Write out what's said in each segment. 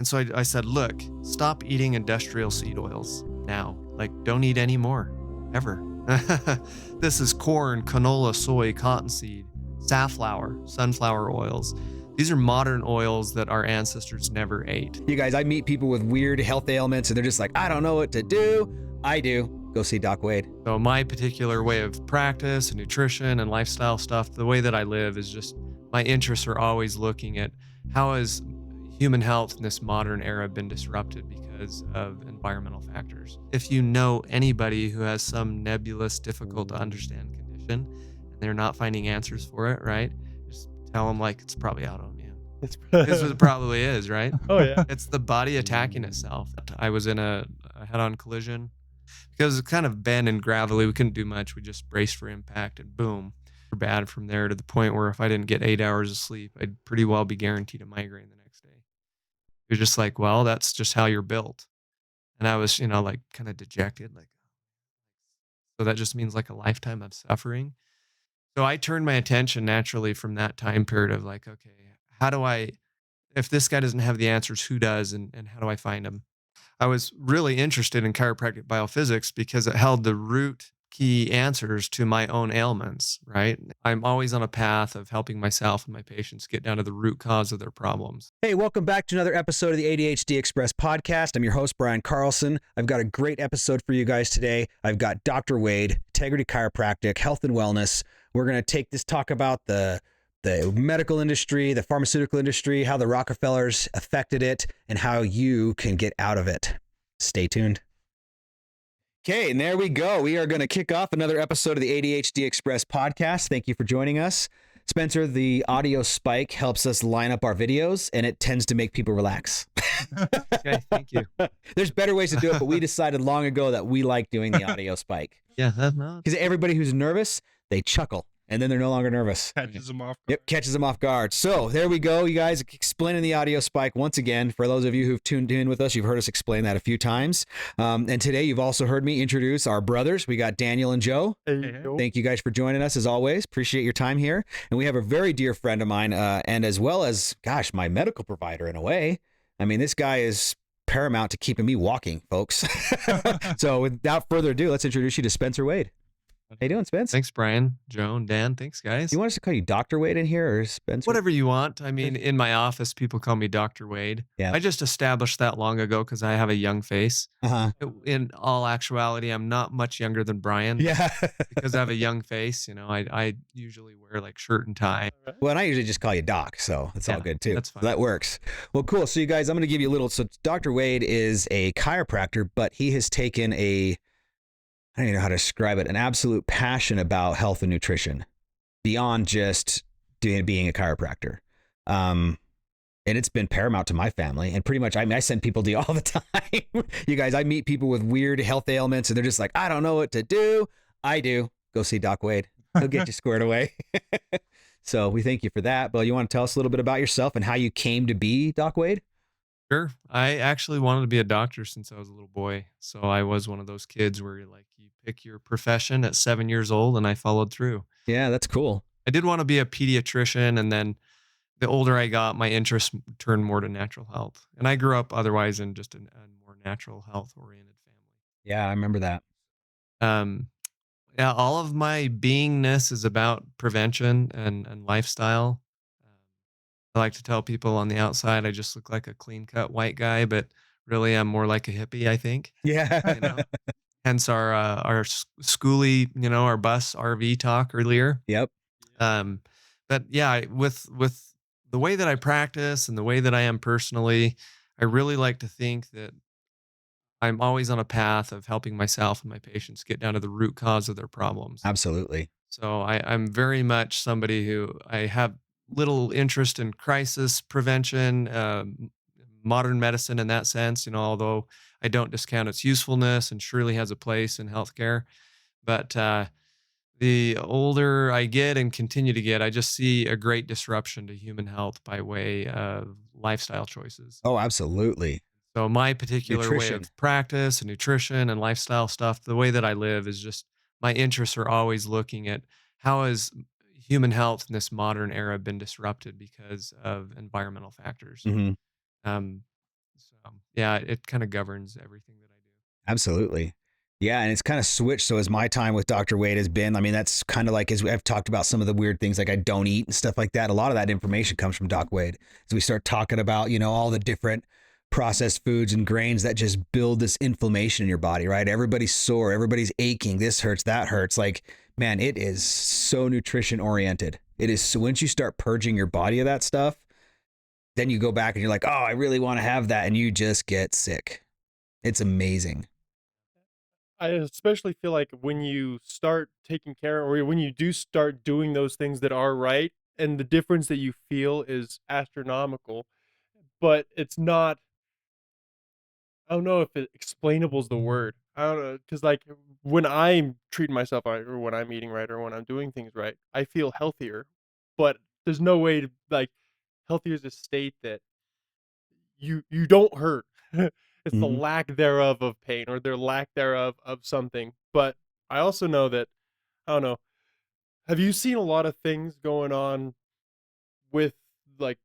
And so I said, look, stop eating industrial seed oils now. Like, don't eat any more, ever. This is corn, canola, soy, cottonseed, safflower, sunflower oils. These are modern oils that our ancestors never ate. You guys, I meet people with weird health ailments and they're just like, I don't know what to do. I do. Go see Doc Wade. So my particular way of practice and nutrition and lifestyle stuff, the way that I live is just, my interests are always looking at how has human health in this modern era been disrupted because of environmental factors. If you know anybody who has some nebulous, difficult to understand condition and they're not finding answers for it, right? Just tell them like it's probably autoimmune. This is what it probably is, right? Oh yeah. It's the body attacking itself. I was in a head-on collision because it's kind of bent and gravelly. We couldn't do much. We just braced for impact and boom. We're bad from there to the point where if I didn't get 8 hours of sleep, I'd pretty well be guaranteed a migraine the next day. You're just like, well, that's just how you're built. And I was, like kind of dejected, like, so that just means like a lifetime of suffering. So I turned my attention naturally from that time period of like, okay, if this guy doesn't have the answers, who does, and how do I find them? I was really interested in chiropractic biophysics because it held the root key answers to my own ailments, right? I'm always on a path of helping myself and my patients get down to the root cause of their problems. Hey, welcome back to another episode of the ADHD Express podcast. I'm your host, Brian Carlson. I've got a great episode for you guys today. I've got Dr. Wade, Integrity Chiropractic, Health and Wellness. We're going to talk about the medical industry, the pharmaceutical industry, how the Rockefellers affected it, and how you can get out of it. Stay tuned. Okay, and there we go. We are going to kick off another episode of the ADHD Express podcast. Thank you for joining us. Spencer, the audio spike helps us line up our videos, and it tends to make people relax. Okay, thank you. There's better ways to do it, but we decided long ago that we like doing the audio spike. Yeah, that's not. Because everybody who's nervous, they chuckle, and then they're no longer nervous. Catches them off. Yep, catches them off guard. So there we go, you guys, explaining the audio spike once again. For those of you who've tuned in with us, you've heard us explain that a few times. And today you've also heard me introduce our brothers. We got Daniel and Joe. Hey. Thank you guys for joining us as always. Appreciate your time here. And we have a very dear friend of mine, and as well as, gosh, my medical provider in a way. I mean, this guy is paramount to keeping me walking, folks. So without further ado, let's introduce you to Spencer Wade. How you doing, Spence? Thanks, Brian, Joe, and Dan. Thanks, guys. You want us to call you Dr. Wade in here or Spencer? Whatever you want. I mean, in my office, people call me Dr. Wade. Yeah. I just established that long ago because I have a young face. Uh-huh. In all actuality, I'm not much younger than Brian. Yeah. Because I have a young face. I usually wear like shirt and tie. Well, and I usually just call you Doc, so it's all good too. That's fine. So that works. Well, cool. So you guys, I'm going to give you a little. So Dr. Wade is a chiropractor, but he has taken I don't even know how to describe it, an absolute passion about health and nutrition beyond just being a chiropractor. And it's been paramount to my family. And pretty much, I send people to you all the time. You guys, I meet people with weird health ailments and they're just like, I don't know what to do. I do. Go see Doc Wade. He'll get you squared away. So we thank you for that. But you want to tell us a little bit about yourself and how you came to be Doc Wade? Sure. I actually wanted to be a doctor since I was a little boy. So I was one of those kids where you pick your profession at 7 years old, and I followed through. Yeah, that's cool. I did want to be a pediatrician, and then the older I got, my interest turned more to natural health. And I grew up otherwise in just a more natural health oriented family. Yeah, I remember that. Yeah, all of my beingness is about prevention and lifestyle. I like to tell people on the outside, I just look like a clean cut white guy, but really I'm more like a hippie, I think. Yeah. Hence our schooly, our bus RV talk earlier. Yep. But yeah, with the way that I practice and the way that I am personally, I really like to think that I'm always on a path of helping myself and my patients get down to the root cause of their problems. Absolutely. So I'm very much somebody who I have little interest in crisis prevention, modern medicine in that sense, although I don't discount its usefulness and surely has a place in healthcare. But the older I get and continue to get, I just see a great disruption to human health by way of lifestyle choices. Oh, absolutely. So my particular way Nutrition. of practice and nutrition and lifestyle stuff, the way that I live is just, my interests are always looking at how has human health in this modern era been disrupted because of environmental factors. Mhm. So, yeah, it kinda governs everything that I do. Absolutely. Yeah, and it's kind of switched. So as my time with Dr. Wade has been, I mean, that's kind of like as I've talked about some of the weird things like I don't eat and stuff like that. A lot of that information comes from Doc Wade. As we start talking about, all the different processed foods and grains that just build this inflammation in your body, right? Everybody's sore, everybody's aching, this hurts, that hurts. Like, man, it is so nutrition oriented. It is so once you start purging your body of that stuff, then you go back and you're like, oh, I really want to have that. And you just get sick. It's amazing. I especially feel like when you start taking care or when you do start doing those things that are right and the difference that you feel is astronomical, but it's not I don't know if explainable is the word. I don't know because like when I'm treating myself right or when I'm eating right or when I'm doing things right, I feel healthier, but there's no way to like healthier is a state that you don't hurt. It's the Mhm. lack thereof of pain or their lack thereof of something. But I also know that I don't know. Have you seen a lot of things going on with like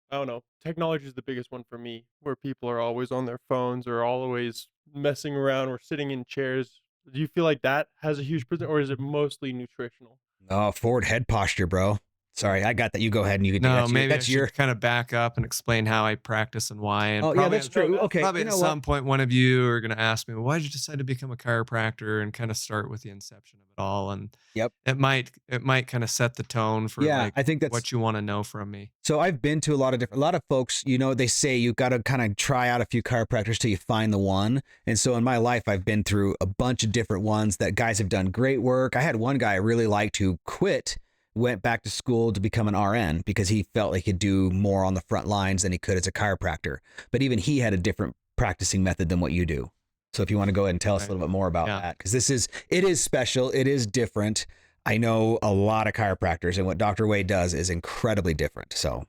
I don't know. Technology is the biggest one for me, where people are always on their phones or always messing around or sitting in chairs. Do you feel like that has a huge presence, or is it mostly nutritional? Oh, forward head posture, bro. Sorry, I got that. You go ahead and you can. No, That's your. maybe I That's your. should kinda back up and explain how I practice and why, and Oh yeah, probably that's at No, true. that's Okay, probably you at know what? some point, one of you are gonna ask me, "Well, why'd you decide to become a chiropractor?" And kinda start with the inception of it all, and Yep. it might kinda set the tone for, Yeah, like, I think that's. what you wanna know from me. So I've been to a lot of folks. They say you got to kind of try out a few chiropractors till you find the one. And so in my life, I've been through a bunch of different ones that guys have done great work. I had one guy I really liked who quit, went back to school to become an RN because he felt he could do more on the front lines than he could as a chiropractor. But even he had a different practicing method than what you do. So if you want to go ahead and tell us a Right. little bit more about Yeah. that, because it is special, it is different. I know a lot of chiropractors, and what Dr. Wade does is incredibly different. So,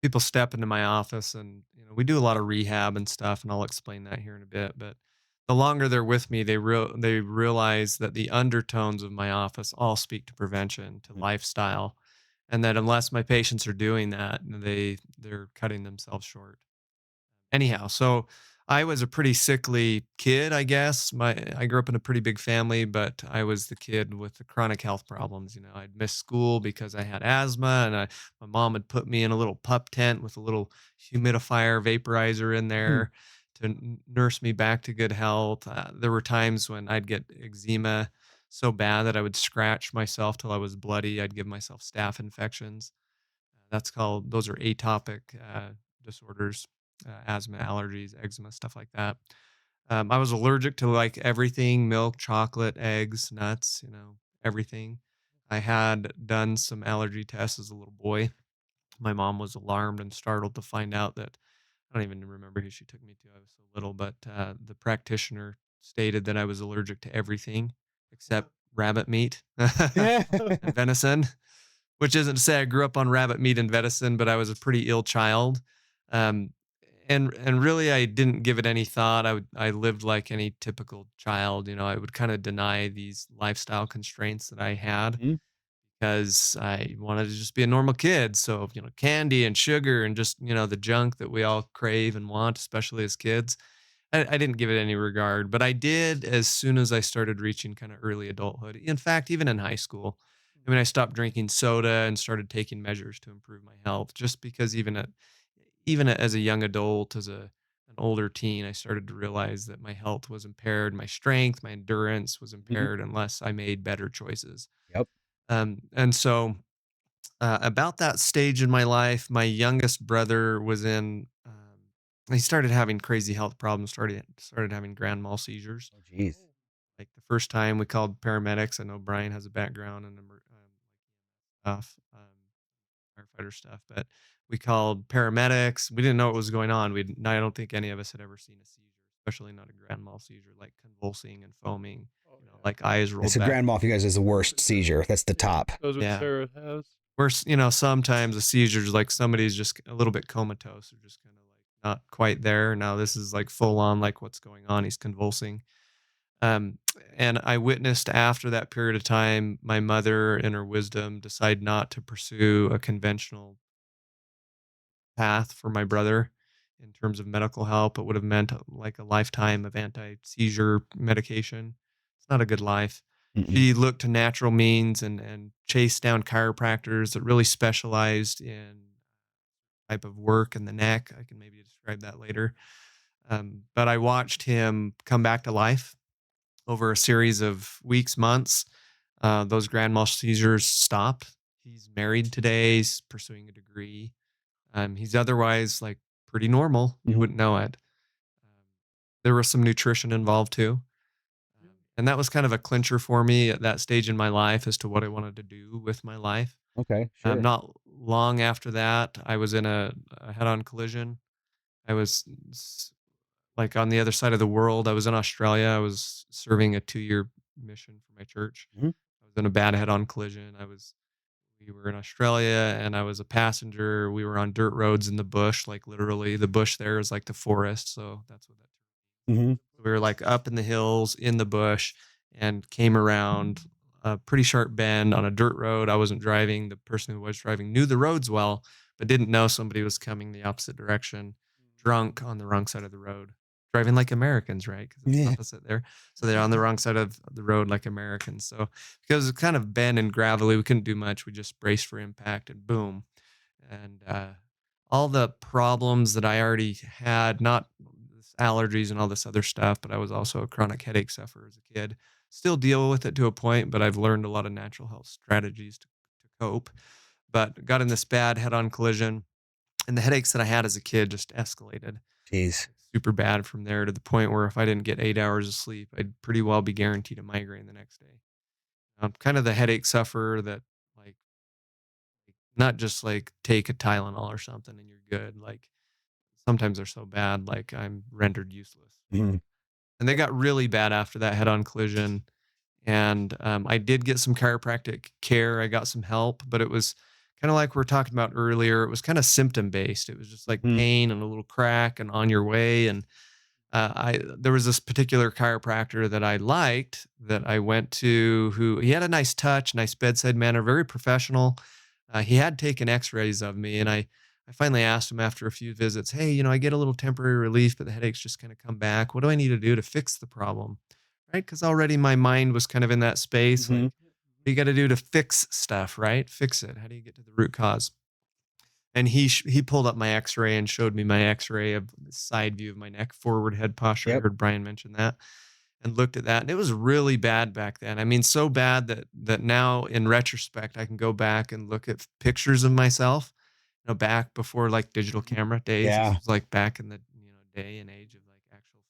People step into my office and, we do a lot of rehab and stuff, and I'll explain that here in a bit, but the longer they're with me, they realize that the undertones of my office all speak to prevention, to lifestyle, and that unless my patients are doing that, they're cutting themselves short. Anyhow, so I was a pretty sickly kid, I guess. I grew up in a pretty big family, but I was the kid with the chronic health problems. I'd miss school because I had asthma, and my mom had put me in a little pup tent with a little humidifier vaporizer in hmm, there to nurse me back to good health. There were times when I'd get eczema so bad that I would scratch myself till I was bloody. I'd give myself staph infections. Those are atopic disorders, asthma, allergies, eczema, stuff like that. I was allergic to like everything: milk, chocolate, eggs, nuts, everything. I had done some allergy tests as a little boy. My mom was alarmed and startled to find out that I don't even remember who she took me to. I was so little, but the practitioner stated that I was allergic to everything except rabbit meat and venison, which isn't to say I grew up on rabbit meat and venison, but I was a pretty ill child. Um, and really, I didn't give it any thought. I lived like any typical child. I would kind of deny these lifestyle constraints that I had hmm, because I wanted to just be a normal kid. So, candy and sugar and just, the junk that we all crave and want, especially as kids. I didn't give it any regard, but I did as soon as I started reaching kind of early adulthood. In fact, even in high school, I mean, I stopped drinking soda and started taking measures to improve my health. Just because as a young adult, as an older teen, I started to realize that my health was impaired, my strength, my endurance was hmm, impaired unless I made better choices. yep. And so, about that stage in my life, my youngest brother was in. He started having crazy health problems. Started having grand mal seizures. Oh, geez. Like the first time we called paramedics. I know Brian has a background in stuff, firefighter stuff, but we called paramedics. We didn't know what was going on. I don't think any of us had ever seen a seizure, especially not a grand mal seizure, like convulsing and foaming. Oh yeah. Like eyes It's rolled a back. grand mal for you guys is the worst seizure. That's the Yeah. top. Those what Yeah. Sarah has. Where sometimes a seizure is like somebody's just a little bit comatose or just kind of like not quite there. Now this is like full on, like what's going on. He's convulsing. Um, and I witnessed after that period of time, my mother, in her wisdom, decide not to pursue a conventional path for my brother. in terms of medical help. It would have meant like a lifetime of anti-seizure medication. It's not a good life. Mm-mm. She looked to natural means and chased down chiropractors that really specialized in type of work in the neck. I can maybe describe that later. But I watched him come back to life over a series of weeks, months. Those grand mal seizures stopped. He's married today. He's pursuing a degree. He's otherwise like pretty normal. You Mhm. wouldn't know it. Um, there was some nutrition involved too. And that was kind of a clincher for me at that stage in my life as to what I wanted to do with my life. Okay, sure. Not long after that, I was in a head on collision. I was like on the other side of the world. I was in Australia. I was serving a 2-year mission for my church. Mhm. I was in a bad head on collision. We were in Australia and I was a passenger. We were on dirt roads in the bush, like literally the bush there is like the forest. So that's what that Mhm. we were like up in the hills in the bush and came around a pretty sharp bend on a dirt road. I wasn't driving. The person who was driving knew the roads well, but didn't know somebody was coming the opposite direction, drunk on the wrong side of the road. Driving like Americans, right? Because it's Yeah. opposite there. So they're on the wrong side of the road like Americans. So because it's kind of bend and gravelly, we couldn't do much. We just braced for impact and boom. And all the problems that I already had, not allergies and all this other stuff, but I was also a chronic headache sufferer as a kid. Still deal with it to a point, but I've learned a lot of natural health strategies to cope. But got in this bad head on collision, and the headaches that I had as a kid just escalated Jeez. super bad from there to the point where if I didn't get 8 hours of sleep, I'd pretty well be guaranteed a migraine the next day. I'm kind of the headache sufferer that, like, not just like take a Tylenol or something and you're good. Like, sometimes they're so bad, like I'm rendered useless. Mhm. And they got really bad after that head-on collision. And I did get some chiropractic care. I got some help, but it was kind of like we are talking about earlier. It was kind of symptom based. It was just like Mhm. pain and a little crack and on your way. And I there was this particular chiropractor that I liked that I went to who he had a nice touch, nice bedside manner, very professional. He had taken X-rays of me, and I finally asked him after a few visits, "Hey, I get a little temporary relief, but the headaches just kind of come back. What do I need to do to fix the problem?" Right? Because already my mind was kind of in that space, like, Mhm. what do you got to do to fix stuff, right? Fix it. How do you get to the root cause? And he pulled up my X-ray and showed me my X-ray of the side view of my neck, forward head posture. I Yep. heard Brian mention that, and looked at that, and it was really bad back then. I mean, so bad that now in retrospect, I can go back and look at pictures of myself, back before like digital camera days. This Yeah. was like back in the day and age of like actual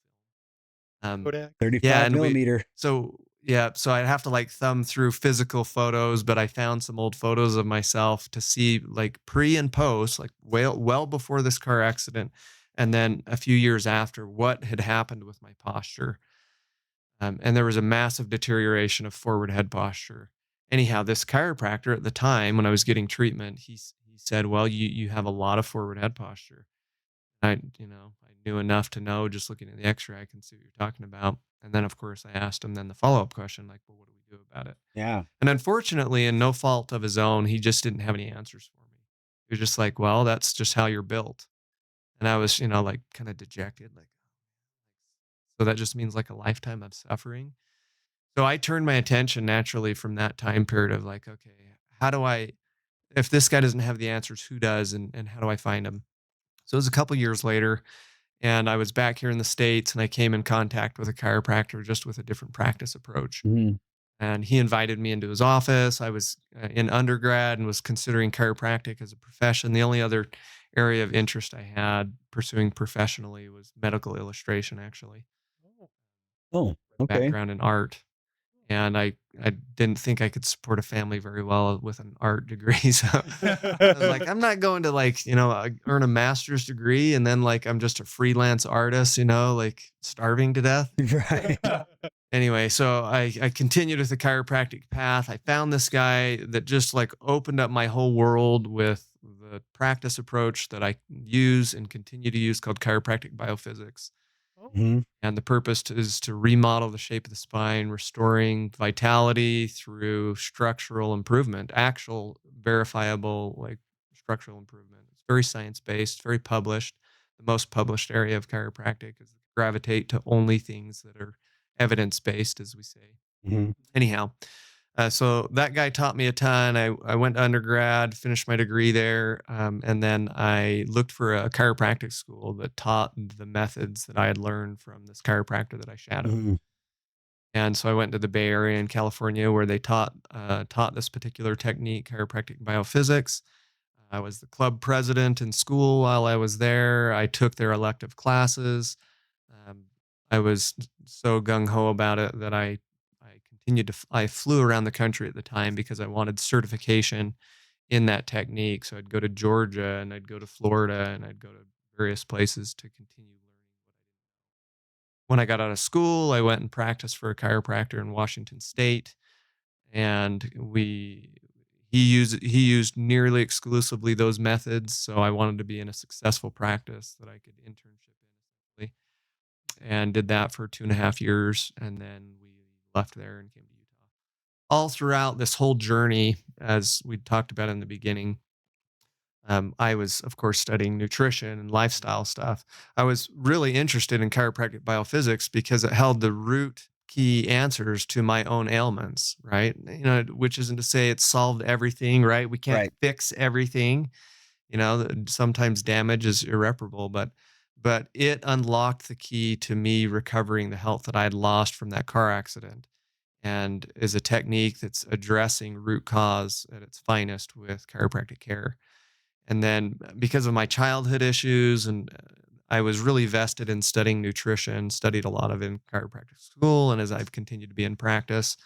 film. Kodak. Yeah, 35 and millimeter. so I'd have to like thumb through physical photos, but I found some old photos of myself to see like pre and post, like well before this car accident, and then a few years after what had happened with my posture. And there was a massive deterioration of forward head posture. Anyhow, this chiropractor at the time when I was getting treatment, he said, "Well, you have a lot of forward head posture." I knew enough to know just looking at the X-ray, I can see what you're talking about. And then, of course, I asked him then the follow-up question, like, "Well, what do we do about it?" Yeah. And unfortunately, and no fault of his own, he just didn't have any answers for me. He was just like, "Well, that's just how you're built." And I was, like kind of dejected, like, so that just means like a lifetime of suffering. So I turned my attention naturally from that time period of like, okay, how do I, if this guy doesn't have the answers, who does, and how do I find them? So it was a couple years later, and I was back here in the States, and I came in contact with a chiropractor just with a different practice approach. Mhm. And he invited me into his office. I was in undergrad and was considering chiropractic as a profession. The only other area of interest I had pursuing professionally was medical illustration, actually, Oh. Oh, okay. background in art. And I didn't think I could support a family very well with an art degree. So I was like, I'm not going to like, earn a master's degree and then like I'm just a freelance artist, like starving to death. Right. Anyway, so I continued with the chiropractic path. I found this guy that just like opened up my whole world with the practice approach that I use and continue to use called chiropractic biophysics. Oh. Mhm. And the purpose is to remodel the shape of the spine, restoring vitality through structural improvement, actual verifiable like structural improvement. It's very science based, very published. the most published area of chiropractic is gravitate to only things that are evidence based, as we say. Mhm. Anyhow, so that guy taught me a ton. I went to undergrad, finished my degree there, and then I looked for a chiropractic school that taught the methods that I had learned from this chiropractor that I shadowed. Mhm. And so I went to the Bay Area in California where they taught this particular technique, chiropractic biophysics. I was the club president in school while I was there. I took their elective classes. Um, I was so gung ho about it that I continued to I flew around the country at the time because I wanted certification in that technique. So I'd go to Georgia and I'd go to Florida and I'd go to various places to continue learning what I did. When I got out of school, I went and practiced for a chiropractor in Washington State, and he used nearly exclusively those methods. So I wanted to be in a successful practice that I could internship in, essentially, and did that for 2.5 years, and then we left there and came to Utah. All throughout this whole journey, as we talked about in the beginning, I was, of course, studying nutrition and lifestyle stuff. I was really interested in chiropractic biophysics because it held the root key answers to my own ailments, right? Which isn't to say it solved everything, right? We can't Right. fix everything. Sometimes damage is irreparable, but it unlocked the key to me recovering the health that I had lost from that car accident, and is a technique that's addressing root cause at its finest with chiropractic care. And then because of my childhood issues, and I was really vested in studying nutrition, studied a lot of it in chiropractic school, and as I've continued to be in practice,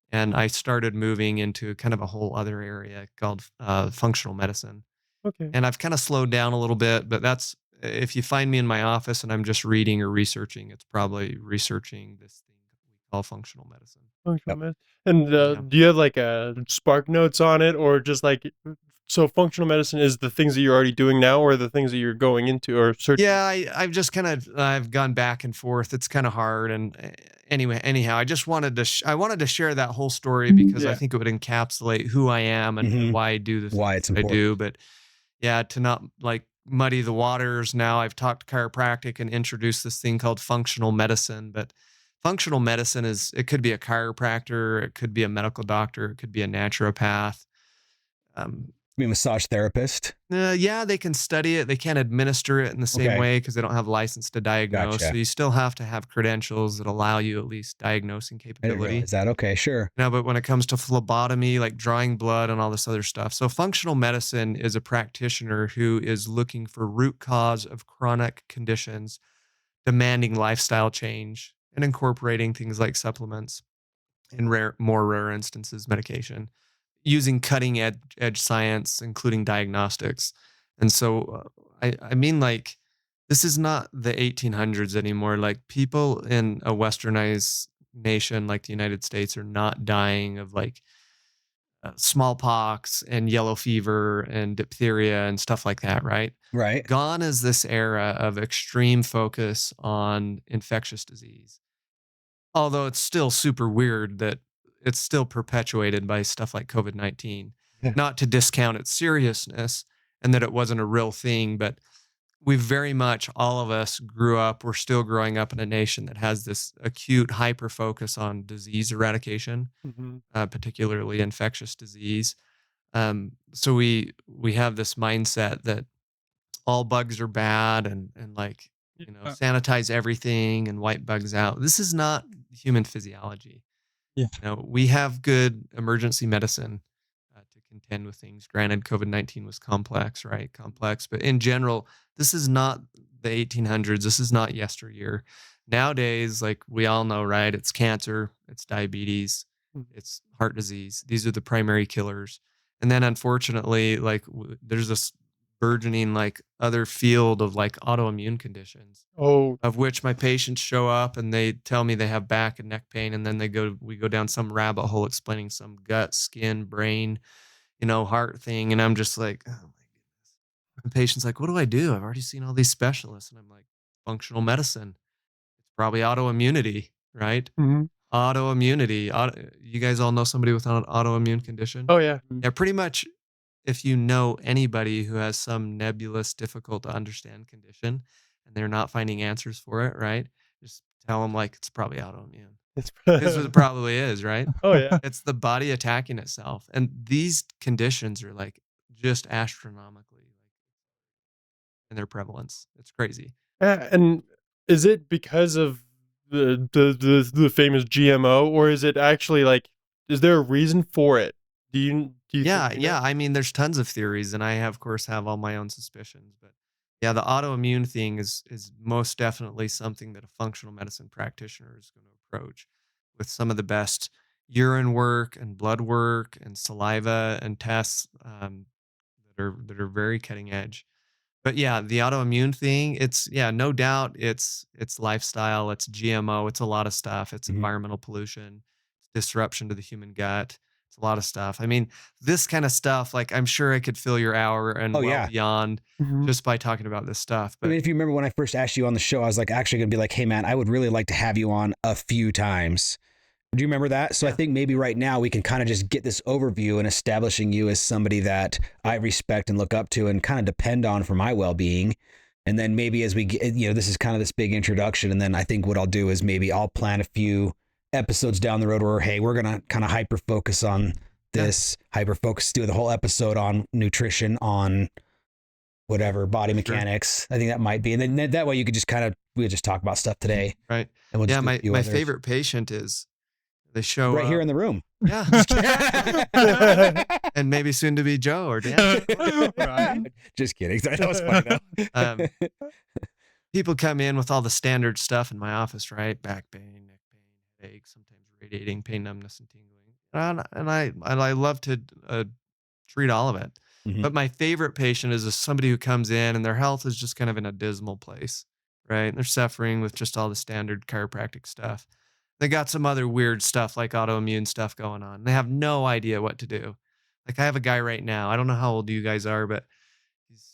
and I started moving into kind of a whole other area called functional medicine. Okay. And I've kind of slowed down a little bit, but that's if you find me in my office and I'm just reading or researching, it's probably researching this thing that we call functional medicine. Functional Yep. med and, Yeah. do you have, like, spark notes on it or just, like so functional medicine is the things that you're already doing now or the things that you're going into or searching? Yeah, I've just kind of I've gone back and forth. It's kind of hard, and anyhow, I just wanted to I wanted to share that whole story because I Yeah. think it would encapsulate who I am and Mhm. why I do the Why things it's that I important. do. But yeah, to not like muddy the waters. Now I've talked chiropractic and introduced this thing called functional medicine. But functional medicine is it could be a chiropractor, it could be a medical doctor, it could be a naturopath. Um, Be a massage therapist. yeah, they can study it. They can't administer it in the same Okay. way because they don't have license to diagnose. So Gotcha. you still have to have credentials that allow you at least diagnosing I didn't capability. realize that. Okay, sure. But when it comes to phlebotomy, like drawing blood and all this other stuff, so functional medicine is a practitioner who is looking for root cause of chronic conditions, demanding lifestyle change, and incorporating things like supplements, in more rare instances, medication, using cutting edge science, including diagnostics. And so I mean, like, this is not the 1800s anymore. Like, people in a westernized nation like the United States are not dying of like smallpox and yellow fever and diphtheria and stuff like that, right? Right. Gone is this era of extreme focus on infectious disease, although it's still super weird that it's still perpetuated by stuff like COVID-19. Yeah. Not to discount its seriousness and that it wasn't a real thing, but we very much, all of us we're still growing up in a nation that has this acute hyper focus on disease eradication, Mhm. particularly infectious disease. So we have this mindset that all bugs are bad, and like, Yeah, sanitize everything and wipe bugs out. This is not human physiology. yeah. We have good emergency medicine to contend with things. Granted, COVID-19 was complex, right? Complex, but in general, this is not the 1800s. This is not yesteryear. Nowadays, like we all know, right? It's cancer, it's diabetes, Mm. it's heart disease. These are the primary killers. And then, unfortunately, like there's this burgeoning like other field of like autoimmune conditions, Oh, of which my patients show up and they tell me they have back and neck pain, and then we go down some rabbit hole explaining some gut, skin, brain, heart thing, and I'm just like, oh my goodness. The patient's like, what do I do? I've already seen all these specialists, and I'm like, functional medicine. It's probably autoimmunity, right? mhm. Autoimmunity. You guys all know somebody with an autoimmune condition? Oh, yeah. Yeah, pretty much if you know anybody who has some nebulous, difficult to understand condition and they're not finding answers for it, right? Just tell them like it's probably autoimmune. It's Because it probably is, right? Oh, yeah. It's the body attacking itself. And these conditions are like just astronomically like in their prevalence. It's crazy. And is it because of the famous GMO, or is it actually, like, is there a reason for it? Do you think Yeah, you know? yeah. I mean, there's tons of theories, and I have, of course, have all my own suspicions. But yeah, the autoimmune thing is most definitely something that a functional medicine practitioner is going to approach with some of the best urine work and blood work and saliva and tests that are very cutting edge. But yeah, the autoimmune thing, it's yeah, no doubt it's lifestyle, it's GMO, it's a lot of stuff. It's Mhm. environmental pollution, disruption to the human gut. It's a lot of stuff. I mean, this kind of stuff, like I'm sure I could fill your hour and Oh well yeah. beyond Mhm. just by talking about this stuff. I But mean, if you remember when I first asked you on the show, I was like actually gonna be like, hey man, I would really like to have you on a few times. Do you remember that? So I yeah, think maybe right now we can kind of just get this overview and establishing you as somebody that I respect and look up to and kind of depend on for my well-being. And then maybe as we get, this is kind of this big introduction. And then I think what I'll do is maybe I'll plan a few episodes down the road where, hey, we're going to kind of hyper focus on yeah, this, hyper focus, do the whole episode on nutrition, on whatever, body for sure. mechanics. I think that might be. And then that way you could just we'll just talk about stuff today Right. and we'll Yeah, just do a my few my others favorite patient is they show right here up. in the room. Yeah, Just exactly. And maybe soon to be Joe or Dan. kidding. Just kidding. That was funny Um, though. people come in with all the standard stuff in my office, right? Back pain, neck pain, headache, sometimes radiating pain, numbness, and tingling. And I love to treat all of it. Mhm. But my favorite patient is somebody who comes in and their health is just kind of in a dismal place, right? They're suffering with just all the standard chiropractic stuff. They got some other weird stuff like autoimmune stuff going on. They have no idea what to do. Like I have a guy right now. I don't know how old you guys are, but he's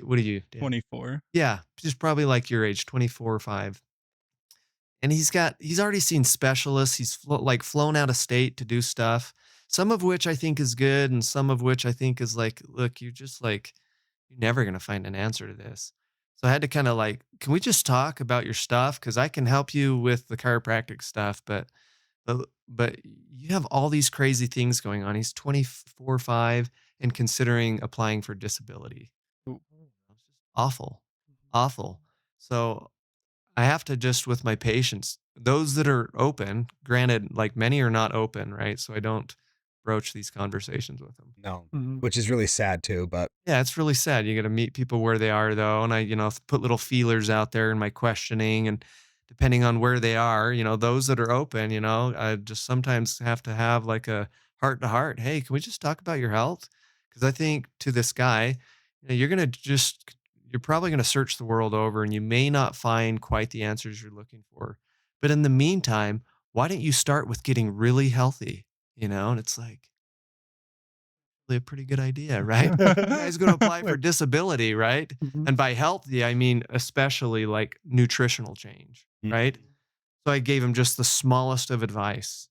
what are you, Dan? 24. Yeah, just probably like your age, 24 or 5. And he's already seen specialists. He's like flown out of state to do stuff. Some of which I think is good and some of which I think is like, look, you're never going to find an answer to this. So I had to kind of like, can we just talk about your stuff cuz I can help you with the chiropractic stuff, but you have all these crazy things going on. He's 24 5 and considering applying for disability. Ooh. It's just awful. Awful. So I have to just with my patients, those that are open, granted, like many are not open, right? So I don't broach these conversations with them. No, Mhm. which is really sad too. But Yeah, it's really sad. You got to meet people where they are, though. And I, put little feelers out there in my questioning. And depending on where they are, those that are open, I just sometimes have to have like a heart to heart. Hey, can we just talk about your health? Because I think to this guy, you're probably going to search the world over and you may not find quite the answers you're looking for. But in the meantime, why don't you start with getting really healthy? And it's like, a pretty good idea, right? The guy's going to apply for Like disability, right? Mhm. And by healthy, I mean especially like nutritional change, mm, right? So I gave him just the smallest of advice.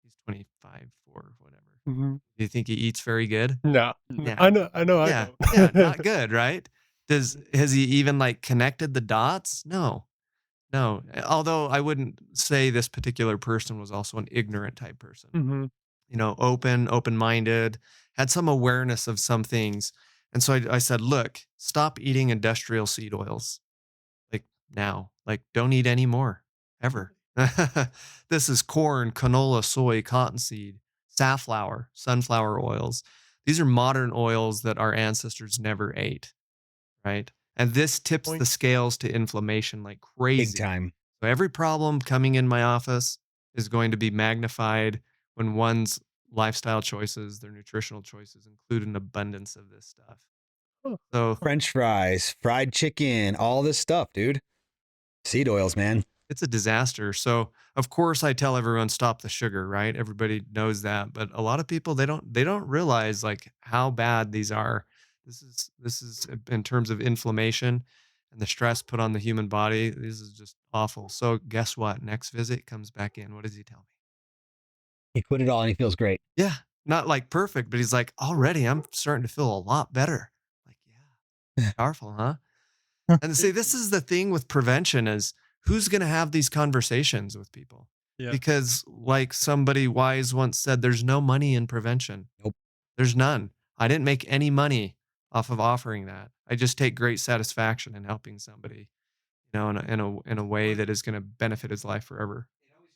He's 25 or whatever. Mhm. Do you think he eats very good? No. Yeah. I Yeah. don't. Yeah. Not good, right? Has he even like connected the dots? No. No. Although I wouldn't say this particular person was also an ignorant type person. Mhm. Open-minded, had some awareness of some things. And so I said, look, stop eating industrial seed oils. Like now, like don't eat any more ever. This is corn, canola, soy, cottonseed, safflower, sunflower oils. These are modern oils that our ancestors never ate, right? And this tips the Point. scales to inflammation like big crazy. time. So every problem coming in my office is going to be magnified when one's lifestyle choices, their nutritional choices include an abundance of this stuff. Huh. So French fries, fried chicken, all this stuff, dude. Seed oils, man. it's a disaster. So of course I tell everyone stop the sugar, right? Everybody knows that, but a lot of people they don't realize like how bad these are. This is in terms of inflammation and the stress put on the human body. This is just awful. So guess what? Next visit comes back in. What does he tell me? He quit it all and he feels great. Yeah. not like perfect, but he's like, already I'm starting to feel a lot better. Like, yeah, powerful, huh? And see, this is the thing with prevention is who's going to have these conversations with people? Yeah. Because like somebody wise once said, there's no money in prevention. Nope. There's none. I didn't make any money off of offering that. I just take great satisfaction in helping somebody, in a way that is going to benefit his life forever.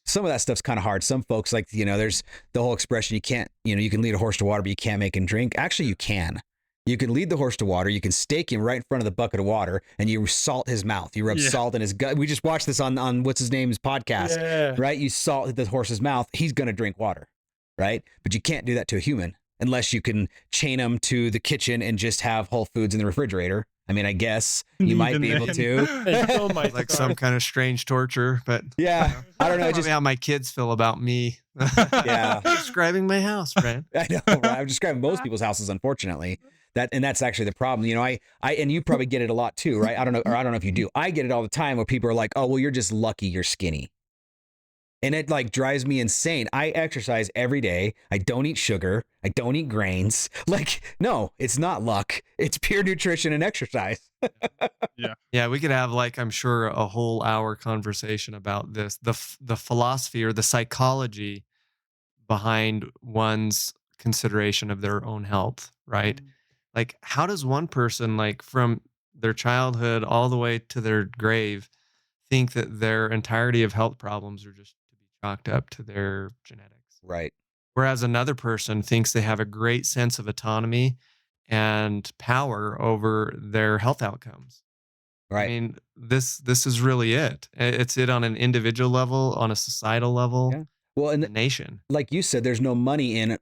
Some of that stuff's kind of hard. Some folks like, there's the whole expression, you can't, you can lead a horse to water, but you can't make him drink. Actually, you can. You can lead the horse to water. You can stake him right in front of the bucket of water and you salt his mouth. You rub salt in his gut. We just watched this on what's his name's podcast, right? You salt the horse's mouth. He's going to drink water, right? But you can't do that to a human unless you can chain him to the kitchen and just have Whole Foods in the refrigerator. I mean, I guess you might be able to. Like some kind of strange torture, but yeah, I don't know. Just how my kids feel about me. Yeah, describing my house, Brent. I know, right? I'm describing most people's houses, unfortunately. That's actually the problem. I and you probably get it a lot too, right? I don't know if you do. I get it all the time where people are like, "Oh, well, you're just lucky you're skinny." And it like drives me insane. I exercise every day. I don't eat sugar. I don't eat grains. Like, no, it's not luck. It's pure nutrition and exercise. Yeah, we could have like, I'm sure, a whole hour conversation about this. The philosophy or the psychology behind one's consideration of their own health, right? Like, how does one person, like from their childhood all the way to their grave, think that their entirety of health problems are just to be chalked up to their genetics? Right. Whereas another person thinks they have a great sense of autonomy and power over their health outcomes. Right. I mean, this is really it. It's it on an individual level, on a societal level, Yeah. Well, and the nation. Like you said, there's no money in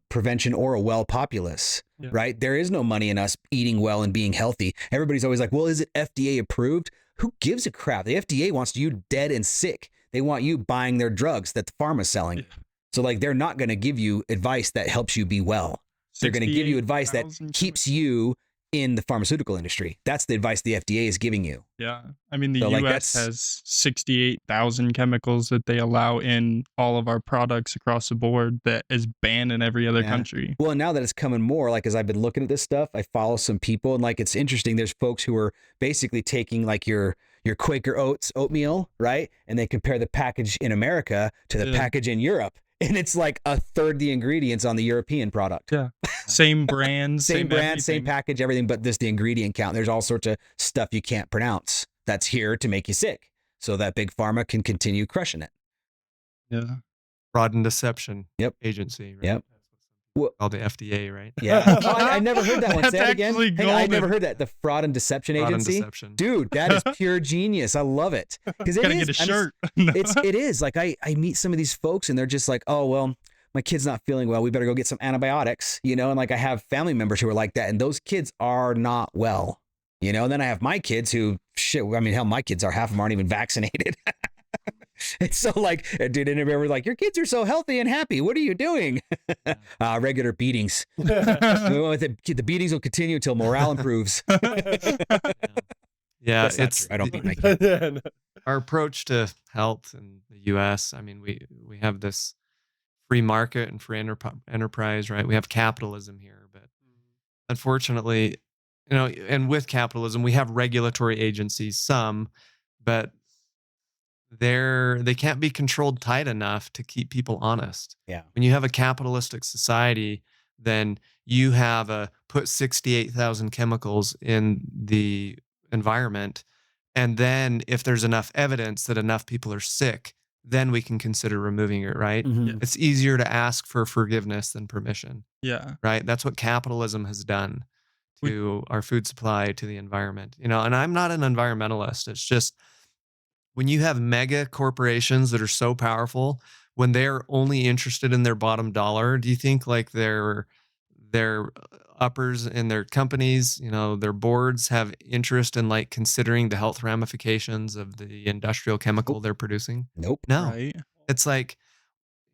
prevention or a well populace, right? There is no money in us eating well and being healthy. Everybody's always like, well, is it FDA approved? Who gives a crap? The FDA wants you dead and sick. They want you buying their drugs that the pharma's selling. So like, they're not going to give you advice that helps you be well. They're going to give you advice that keeps you in the pharmaceutical industry. That's the advice the FDA is giving you. Yeah. I mean, the So, like, US has 68,000 chemicals that they allow in all of our products across the board that is banned in every other country. Well, and now that it's coming more, like as I've been looking at this stuff, I follow some people and like it's interesting. There's folks who are basically taking like your Quaker Oats oatmeal, right? And they compare the package in America to the package in Europe. And it's like a third the ingredients on the European product. Yeah. Same brand, same brand, same package, everything, but this the ingredient count. There's all sorts of stuff you can't pronounce that's here to make you sick. So that big pharma can continue crushing it. Yeah. Fraud and deception agency. Right? Yep. Called the FDA, right? Yeah. Oh, I never heard that one. That's Say it again. actually Hey, I never heard that. The Fraud and Deception Fraud and Agency. deception. Dude, that is pure genius. I love it. Because it Gotta is. get a I mean, shirt. it is. Like I meet some of these folks and they're just like, oh, well, my kid's not feeling well. We better go get some antibiotics, And like I have family members who are like that. And those kids are not well, And then I have my kids who, hell, my kids are, half of them aren't even vaccinated. It's so like, dude, and remember like, your kids are so healthy and happy. What are you doing? Regular beatings. The beatings will continue until morale improves. Yeah, it's I don't beat my kids. Our approach to health in the U.S. I mean, we have this free market and free enterprise, right? We have capitalism here, but unfortunately, and with capitalism, we have regulatory agencies, some, but they can't be controlled tight enough to keep people honest. Yeah. When you have a capitalistic society, then you have put 68,000 chemicals in the environment. And then if there's enough evidence that enough people are sick, then we can consider removing it, right? Mhm. It's easier to ask for forgiveness than permission, Yeah. right? That's what capitalism has done to our food supply, to the environment, and I'm not an environmentalist. It's just when you have mega corporations that are so powerful, when they're only interested in their bottom dollar, do you think like their uppers in their companies, their boards have interest in like considering the health ramifications of the industrial chemical they're producing? Nope. No. Right. It's like,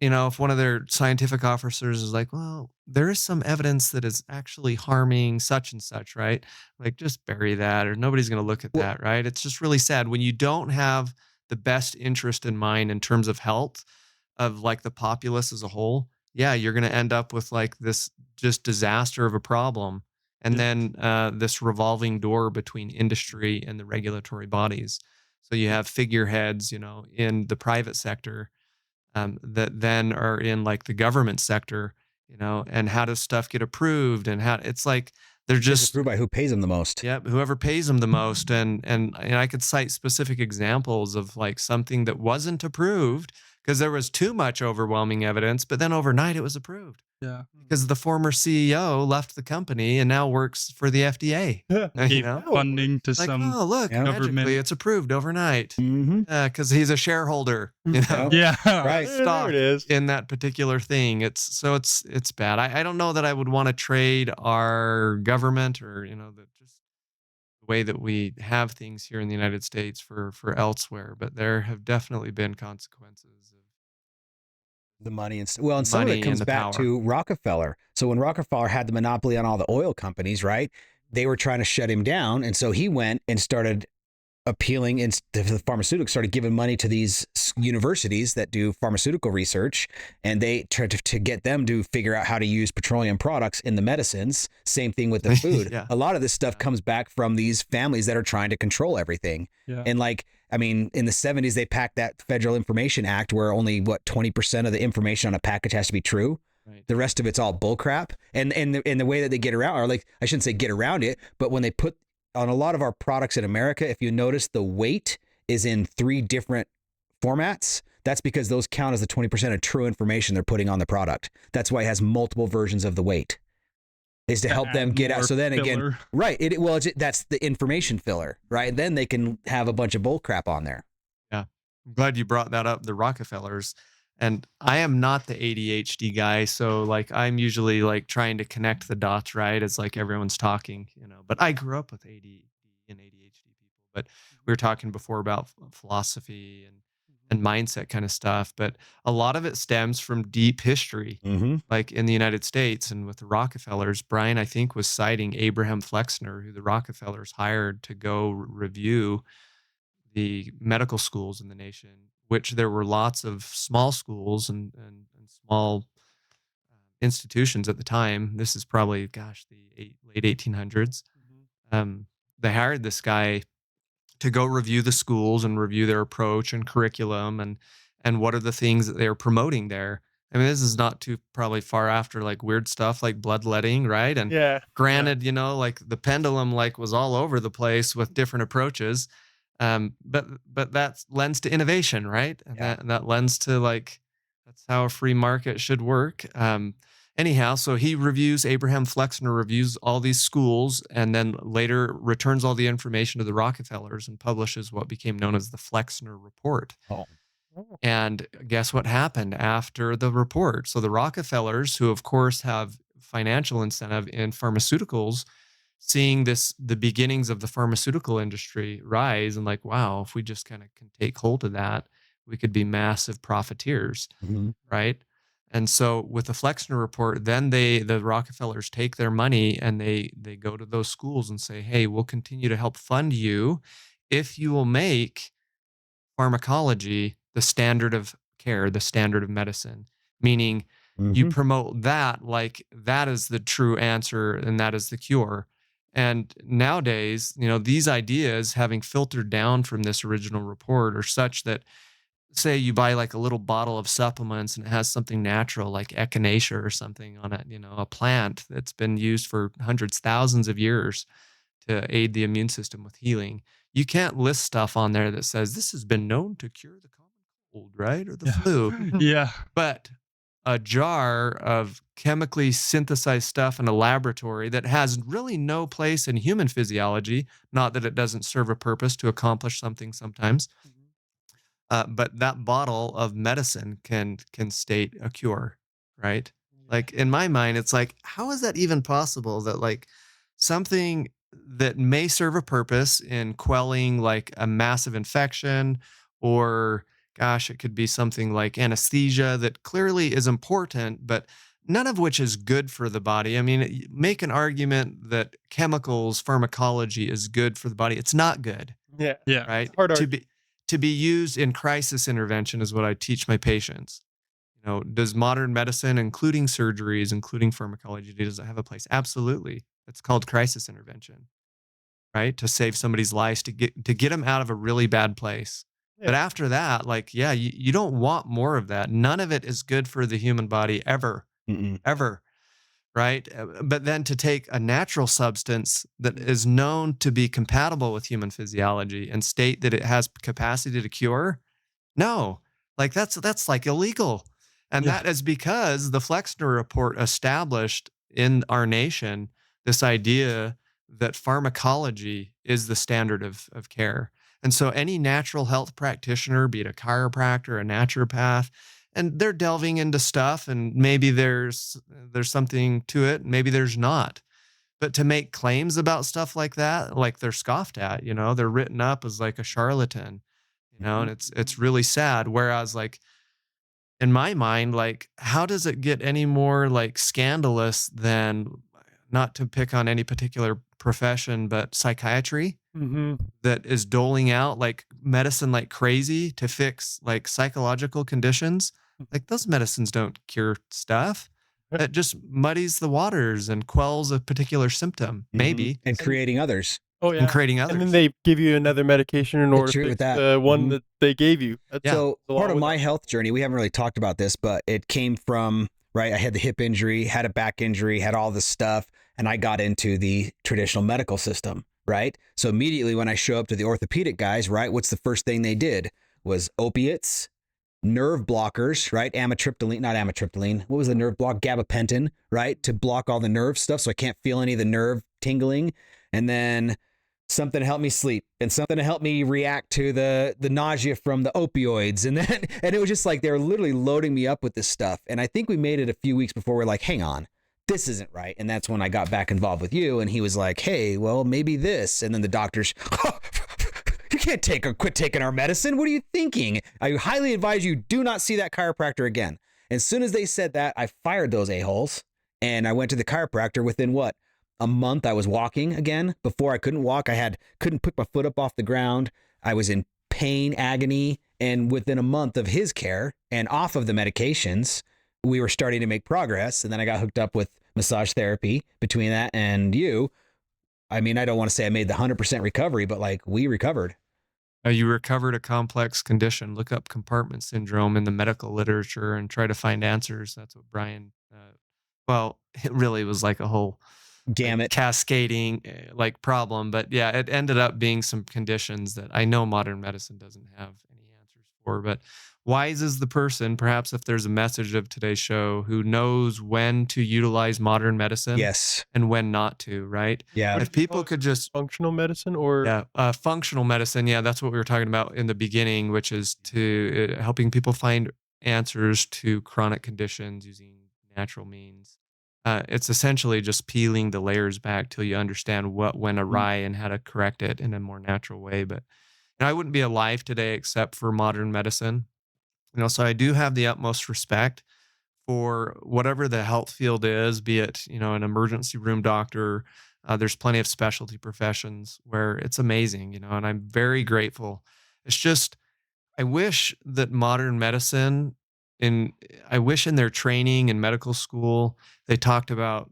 if one of their scientific officers is like, well, there is some evidence that is actually harming such and such, right? Like just bury that or nobody's going to look at that, right? It's just really sad when you don't have the best interest in mind in terms of health of like the populace as a whole. yeah, you're going to end up with like this just disaster of a problem. And Yeah. then this revolving door between industry and the regulatory bodies. So you have figureheads, in the private sector that then are in like the government sector, and how does stuff get approved and how it's like they're Gets just, approved by who pays them the most. yep, whoever pays them the most. And I could cite specific examples of like something that wasn't approved because there was too much overwhelming evidence, but then overnight it was approved Yeah. because the former CEO left the company and now works for the FDA. Yeah. Gave How it funding to Like, some oh, look, Yeah. magically government. it's approved overnight Mm-hmm. because he's a shareholder, Yep. Yeah. Right. There stock it is. in that particular thing. It's bad. I don't know that I would want to trade our government or just the way that we have things here in the United States for elsewhere, but there have definitely been consequences of The money well, the and some of it money and comes the back power. to Rockefeller. So when Rockefeller had the monopoly on all the oil companies, right? They were trying to shut him down, and so he went and started appealing into the pharmaceutics, started giving money to these universities that do pharmaceutical research, and they tried to get them to figure out how to use petroleum products in the medicines. Same thing with the food. Yeah. A lot of this stuff comes back from these families that are trying to control everything. Yeah. And like, I mean, in the 70s, they packed that Federal Information Act where only 20% of the information on a package has to be true. Right. The rest of it's all bullcrap. And the way that they get around, or like, I shouldn't say get around it, but when they put on a lot of our products in America, if you notice, the weight is in 3 different formats. That's because those count as the 20% of true information they're putting on the product. That's why it has multiple versions of the weight, is to help them add get out. more So then again, filler. right. That's the information filler, right? And then they can have a bunch of bull crap on there. Yeah. I'm glad you brought that up, the Rockefellers. And I am not the ADHD guy, so like I'm usually like trying to connect the dots, right? As like everyone's talking, But I grew up with ADD and ADHD people. But we were talking before about philosophy and mindset kind of stuff. But a lot of it stems from deep history, Mm-hmm. like in the United States and with the Rockefellers. Brian, I think, was citing Abraham Flexner, who the Rockefellers hired to go review the medical schools in the nation, which there were lots of small schools and small institutions at the time. This is probably, gosh, the late 1800s. Um, they hired this guy to go review the schools and review their approach and curriculum and what are the things that they're promoting there. I mean, this is not too probably far after like weird stuff like bloodletting, right? And Yeah. granted, like the pendulum like was all over the place with different approaches. But that lends to innovation, right? And Yeah. that lends to like that's how a free market should work. Anyhow, so he reviews, Abraham Flexner reviews all these schools and then later returns all the information to the Rockefellers and publishes what became known as the Flexner Report. Oh. Oh. And guess what happened after the report? So the Rockefellers, who of course have financial incentive in pharmaceuticals, seeing the beginnings of the pharmaceutical industry rise and like, wow, if we just kind of can take hold of that, we could be massive profiteers, Mm-hmm. right? And so with the Flexner report, then the Rockefellers take their money and they go to those schools and say, hey, we'll continue to help fund you if you will make pharmacology the standard of care, the standard of medicine, meaning you Mm-hmm. promote that like that is the true answer and that is the cure. And nowadays, these ideas having filtered down from this original report are such that say you buy like a little bottle of supplements and it has something natural like echinacea or something on it, a plant that's been used for hundreds, thousands of years to aid the immune system with healing. You can't list stuff on there that says this has been known to cure the common cold, right? Or the flu. Yeah. But a jar of chemically synthesized stuff in a laboratory that has really no place in human physiology, not that it doesn't serve a purpose to accomplish something sometimes, but that bottle of medicine can state a cure, right? Like in my mind, it's like, how is that even possible that like something that may serve a purpose in quelling like a massive infection or gosh, it could be something like anesthesia that clearly is important, but none of which is good for the body. I mean, make an argument that chemicals, pharmacology is good for the body. It's not good, Yeah. Yeah. right? Hard To argument. be used in crisis intervention is what I teach my patients. Does modern medicine, including surgeries, including pharmacology, does it have a place? Absolutely. It's called crisis intervention, right? To save somebody's life, to get them out of a really bad place. Yeah. But after that, like, yeah, you don't want more of that. None of it is good for the human body ever, Mm-mm. ever, right? But then to take a natural substance that is known to be compatible with human physiology and state that it has capacity to cure, no, like that's like illegal. And Yeah. that is because the Flexner report established in our nation this idea that pharmacology is the standard of care. And so any natural health practitioner, be it a chiropractor, a naturopath, and they're delving into stuff and maybe there's something to it, maybe there's not. But to make claims about stuff like that, like they're scoffed at, they're written up as like a charlatan, Mhm. and it's really sad. Whereas like in my mind, like how does it get any more like scandalous than, not to pick on any particular profession, but psychiatry Mhm. that is doling out like medicine like crazy to fix like psychological conditions? Like those medicines don't cure stuff. It just muddies the waters and quells a particular symptom, Mhm. maybe, And And creating others oh, and yeah. creating And then others. they give you another medication in to order to treat with fix that. the one Mhm. that they gave you. That's Yeah. So a lot part of with my that. health journey, we haven't really talked about this, but it came from, right, I had the hip injury, had a back injury, had all this stuff, and I got into the traditional medical system, right? So immediately when I show up to the orthopedic guys, right, what's the first thing they did was opiates, nerve blockers, right? Amitriptyline, not amitriptyline. What was the nerve block? Gabapentin, right? To block all the nerve stuff so I can't feel any of the nerve tingling. And then something to help me sleep and something to help me react to the nausea from the opioids. And then and it was just like they were literally loading me up with this stuff. And I think we made it a few weeks before we're like, hang on, this isn't right. And that's when I got back involved with you. And he was like, hey, well, maybe this. And then the doctors, you can't quit taking our medicine. What are you thinking? I highly advise you do not see that chiropractor again. As soon as they said that, I fired those a-holes and I went to the chiropractor. Within what, a month I was walking again. Before I couldn't walk. Couldn't put my foot up off the ground. I was in pain, agony. And within a month of his care and off of the medications, we were starting to make progress. And then I got hooked up with massage therapy between that and you. I mean, I don't want to say I made the 100% recovery, but like we recovered. You recovered a complex condition. Look up compartment syndrome in the medical literature and try to find answers. That's what Brian. Well, it really was like a whole like Gamut. cascading like problem, but yeah, it ended up being some conditions that I know modern medicine doesn't have any answers for. But wise is the person, perhaps if there's a message of today's show, who knows when to utilize modern medicine Yes. and when not to. Right? Yeah. What If did you call people it? could just Functional medicine or yeah, functional medicine. Yeah, that's what we were talking about in the beginning, which is to helping people find answers to chronic conditions using natural means. It's essentially just peeling the layers back till you understand what went Mhm. awry and how to correct it in a more natural way. But I wouldn't be alive today except for modern medicine. So I do have the utmost respect for whatever the health field is, be it, an emergency room doctor. There's plenty of specialty professions where it's amazing, and I'm very grateful. It's just, I wish that modern medicine, in, I wish in their training in medical school, they talked about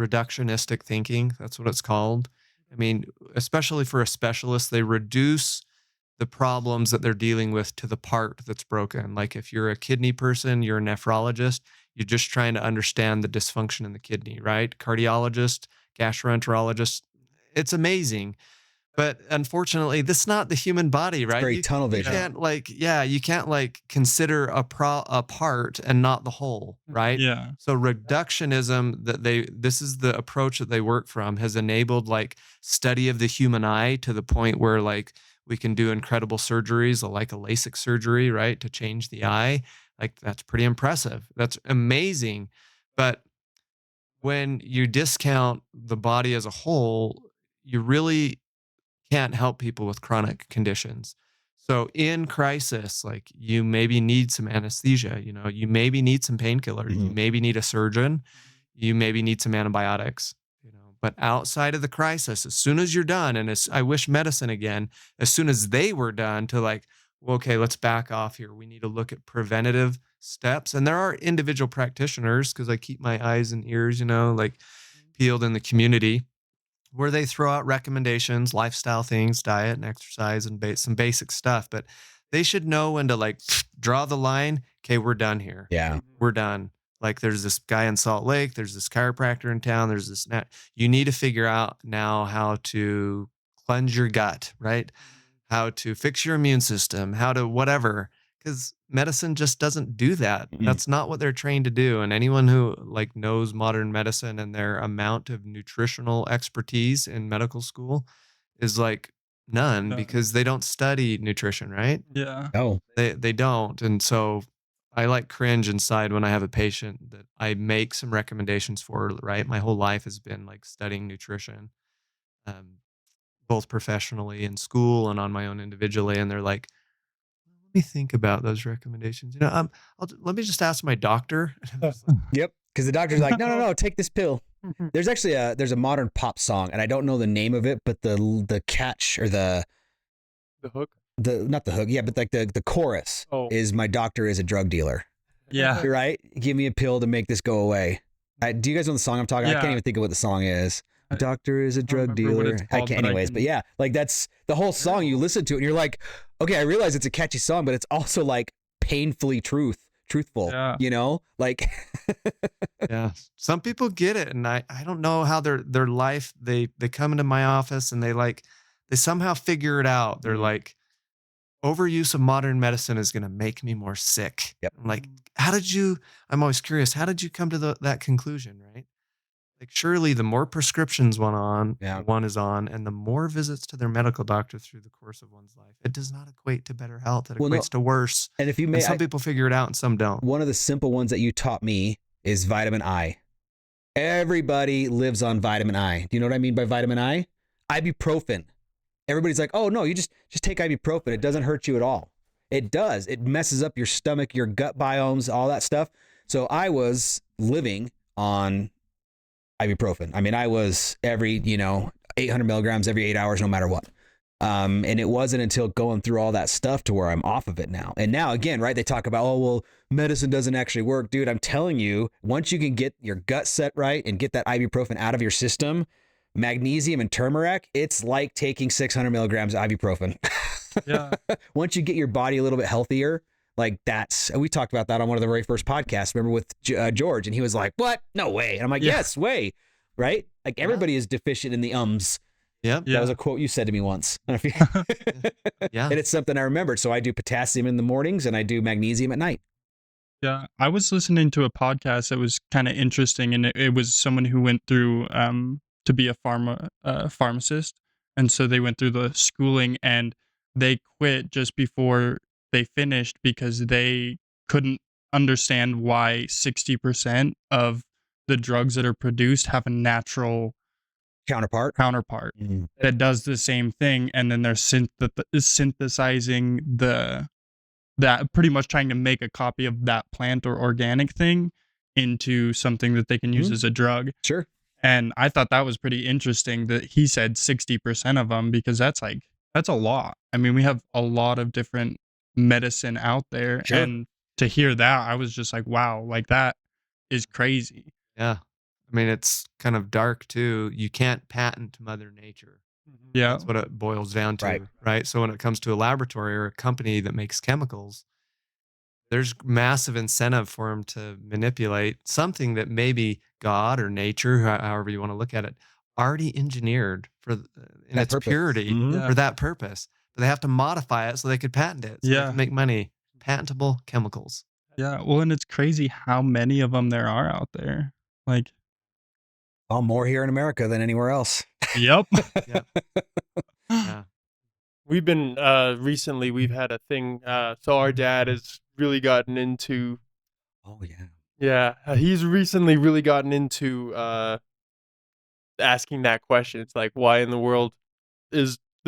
reductionistic thinking. That's what it's called. I mean, especially for a specialist, they reduce the problems that they're dealing with to the part that's broken. Like if you're a kidney person, you're a nephrologist, you're just trying to understand the dysfunction in the kidney, right? Cardiologist, gastroenterologist, it's amazing. But unfortunately, this is not the human body, It's right? very You tunnel you vision. can't like, yeah, you can't like consider a part and not the whole, right? Yeah. So reductionism that this is the approach that they work from has enabled like study of the human eye to the point where like we can do incredible surgeries like a LASIK surgery, right? To change the eye. Like that's pretty impressive. That's amazing. But when you discount the body as a whole, you really can't help people with chronic conditions. So in crisis, like you maybe need some anesthesia, you maybe need some painkillers, you Mhm. maybe need a surgeon, you maybe need some antibiotics, But outside of the crisis, as soon as you're done, and I wish medicine again, as soon as they were done to like well, okay, let's back off here. We need to look at preventative steps. And there are individual practitioners, because I keep my eyes and ears, like peeled in the community, where they throw out recommendations, lifestyle things, diet and exercise, and some basic stuff. But they should know when to like draw the line. Okay, we're done here. Yeah. We're done. Like there's this guy in Salt Lake, there's this chiropractor in town, there's this you need to figure out now how to cleanse your gut, right? How to fix your immune system, how to whatever, because medicine just doesn't do that. Mhm. That's not what they're trained to do. And anyone who like knows modern medicine and their amount of nutritional expertise in medical school is like none, None. because they don't study nutrition, right? Yeah. Oh, They don't. And so I like cringe inside when I have a patient that I make some recommendations for, right? My whole life has been like studying nutrition. Um, both professionally in school and on my own individually. And they're like, let me think about those recommendations. Let me just ask my doctor. And I'm just like, yep. Because the doctor's like, no, take this pill. There's actually there's a modern pop song, and I don't know the name of it, but the catch or the hook. not the hook, yeah, but like the chorus is "My doctor is a drug dealer." Yeah. Right? Give me a pill to make this go away. Do you guys know the song I'm talking? I Yeah. can't even think of what the song is. My doctor is a drug remember what dealer. it's I called, can't, but I anyways. can- But yeah, like that's the whole song. You listen to it, and you're like, okay, I realize it's a catchy song, but it's also like painfully truthful. Yeah. You know, like yeah, some people get it. And I don't know how their life, they come into my office and they somehow figure it out. They're Mhm. like, overuse of modern medicine is going to make me more sick. Yep. I'm like, I'm always curious, how did you come to that conclusion, right? Like, surely the more prescriptions Yeah. one is on, and the more visits to their medical doctor through the course of one's life, it does not equate to better health. It Well, no, equates to worse. and if you And may, some people figure it out and some don't. one of the simple ones that you taught me is vitamin I. Everybody lives on vitamin I. Do you know what I mean by vitamin I? Ibuprofen. Everybody's like, oh no, you just take ibuprofen. It doesn't hurt you at all. It does. It messes up your stomach, your gut biomes, all that stuff. So I was living on ibuprofen. I mean, I was every, 800 milligrams every 8 hours, no matter what. And it wasn't until going through all that stuff to where I'm off of it now. And now again, right, they talk about, oh, well, medicine doesn't actually work. Dude, I'm telling you, once you can get your gut set right and get that ibuprofen out of your system, magnesium and turmeric, it's like taking 600 milligrams of ibuprofen. Yeah. Once you get your body a little bit healthier, like we talked about that on one of the very first podcasts, remember, with George, and he was like, what? No way. And I'm like, Yeah. yes, way. Right? Like everybody is deficient in the ums. Yep. That was a quote you said to me once. Yeah. And it's something I remembered. So I do potassium in the mornings and I do magnesium at night. Yeah, I was listening to a podcast that was kind of interesting, and it was someone who went through to be a pharmacist, and so they went through the schooling, and they quit just before they finished because they couldn't understand why 60% of the drugs that are produced have a natural Counterpart. counterpart that does the same thing, and then they're synthesizing that, pretty much trying to make a copy of that plant or organic thing into something that they can use as a drug. Sure. And I thought that was pretty interesting that he said 60% of them, because that's a lot. I mean, we have a lot of different medicine out there. Sure. And to hear that, I was just like, wow, like that is crazy. Yeah. I mean, it's kind of dark too. You can't patent Mother Nature. Yeah. That's what it boils down to, Right. right? So when it comes to a laboratory or a company that makes chemicals, there's massive incentive for them to manipulate something that maybe God or nature, however you want to look at it, already engineered in That its purpose. purity Mhm. for that purpose. But they have to modify it so they could patent it, so they Yeah. can make money. Patentable chemicals. Yeah. Well, and it's crazy how many of them there are out there. Like, Well, more here in America than anywhere else. yep. Yeah. We've been recently we've had a thing. So our dad has really gotten into. Oh yeah. Yeah, he's recently really gotten into asking that question. It's like, why in the world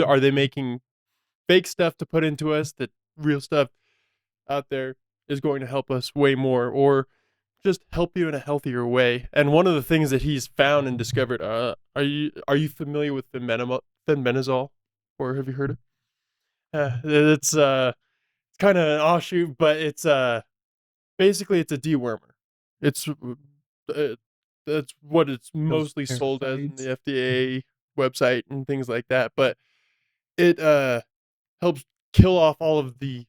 are they making fake stuff to put into us that real stuff out there is going to help us way more, or just help you in a healthier way? And one of the things that he's found and discovered, are you familiar with fenbendazole, or have you heard it? It's It's kind of an offshoot, but it's basically it's a dewormer. It's that's what it's Those mostly sold as in parasites. the FDA website and things like that. But it helps kill off all of the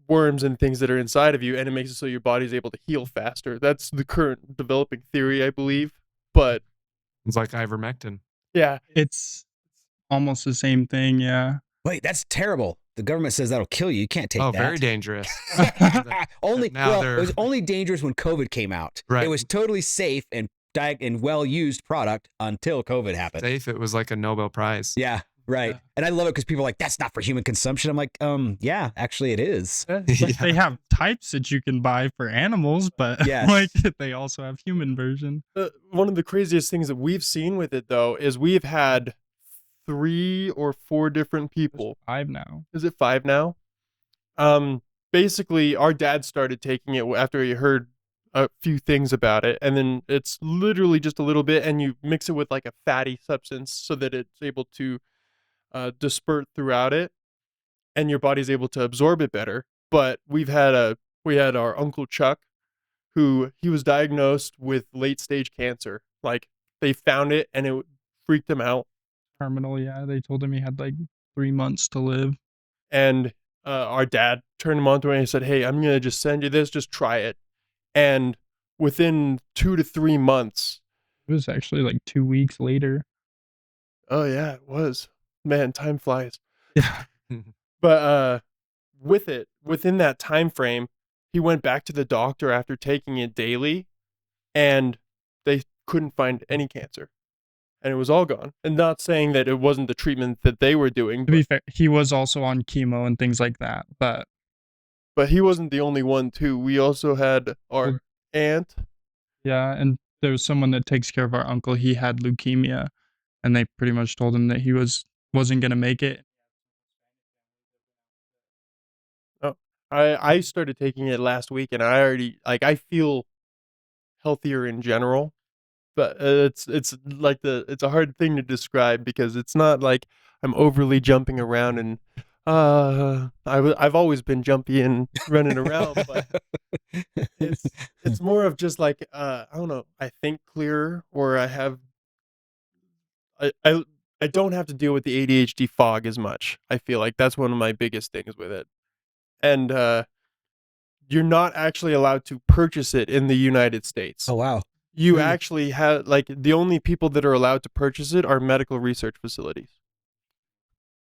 worms and things that are inside of you, and it makes it so your body's able to heal faster. That's the current developing theory, I believe. But It's like ivermectin. yeah, It's almost the same thing, yeah. Wait, that's terrible. The government says that'll kill you. You can't take Oh, that. very dangerous. Only Now well, they're it was only dangerous when COVID came out. Right. It was totally safe and well used product until COVID happened. safe. It was like a Nobel Prize. Yeah, right. Yeah. And I love it because people are like, "That's not for human consumption." I'm like, yeah, actually, it is. eh, Like, they have types that you can buy for animals, but Yes. like they also have human version. one of the craziest things that we've seen with it though is we've had 3 or 4 different people. 5 now. Is it 5 now? Basically, our dad started taking it after he heard a few things about it, and then it's literally just a little bit, and you mix it with like a fatty substance so that it's able to disperse throughout it, and your body's able to absorb it better. But we had our uncle Chuck, who he was diagnosed with late stage cancer. Like they found it, and it freaked him out. Terminal, yeah. They told him he had like 3 months to live. And our dad turned him onto it and he said, "Hey, I'm gonna just send you this. Just try it." And within 2 to 3 months, It was actually like 2 weeks later. oh yeah, it was. Man, time flies. Yeah. But with it, within that time frame, he went back to the doctor after taking it daily, and they couldn't find any cancer, and it was all gone. And not saying that it wasn't the treatment that they were doing, To be fair, he was also on chemo and things like that, but but he wasn't the only one too. We also had our Well- aunt. yeah, and there was someone that takes care of our uncle. He had leukemia, and they pretty much told him that he wasn't gonna make it. Oh, I started taking it last week, and I already like I feel healthier in general. But it's like it's a hard thing to describe because it's not like I'm overly jumping around and I've always been jumpy and running around, but it's more of just like I don't know, I think clearer, or I I I don't have to deal with the ADHD fog as much. I feel like that's one of my biggest things with it. And you're not actually allowed to purchase it in the United States. Oh wow. You Hmm. actually have like the only people that are allowed to purchase it are medical research facilities.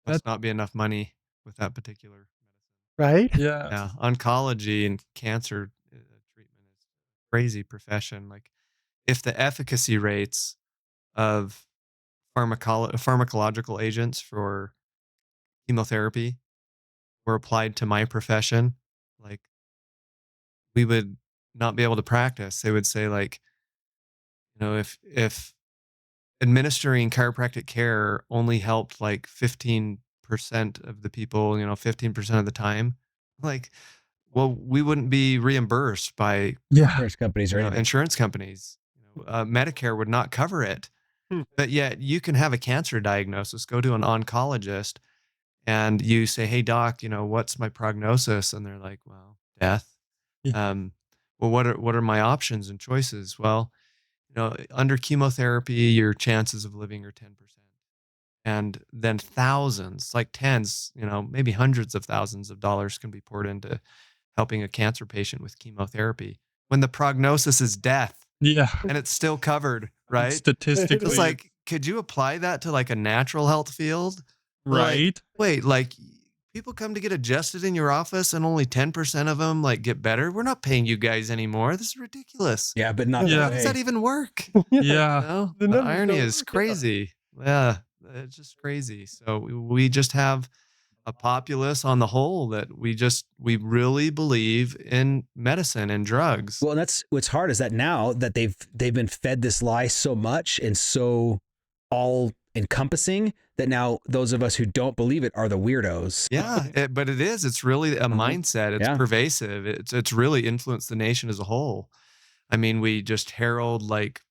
Must not be enough money with that particular Right? Yeah. Yeah, oncology and cancer treatment is a crazy profession. Like, if the efficacy rates of pharmacological agents for chemotherapy were applied to my profession, like, we would not be able to practice. They would say, like, if administering chiropractic care only helped like 15% of the people, 15% of the time, like, well, we wouldn't be reimbursed by Yeah. Insurance companies or anything. insurance companies. Medicare would not cover it. Hmm. But yet you can have a cancer diagnosis, go to an oncologist, and you say, "Hey, doc, what's my prognosis?" And they're like, "Well, death." Yeah. Well, what are my options and choices? Well, under chemotherapy, your chances of living are 10%. And then thousands, like tens, maybe hundreds of thousands of dollars can be poured into helping a cancer patient with chemotherapy when the prognosis is death Yeah. and it's still covered, right? Statistically, It's like, could you apply that to like a natural health field? Like, right? wait, like people come to get adjusted in your office and only 10% of them like get better. We're not paying you guys anymore. This is ridiculous. Yeah, but not Yeah. How that does way. that even work? Yeah. The The numbers irony don't is work out. crazy. Yeah, it's just crazy. So we just have a populace on the whole that we really believe in medicine and drugs. Well, and that's what's hard is that now that they've been fed this lie so much and so all encompassing that now those of us who don't believe it are the weirdos. Yeah, but it is. It's really a mindset. It's Yeah. pervasive. It's really influenced the nation as a whole. I mean, we just herald like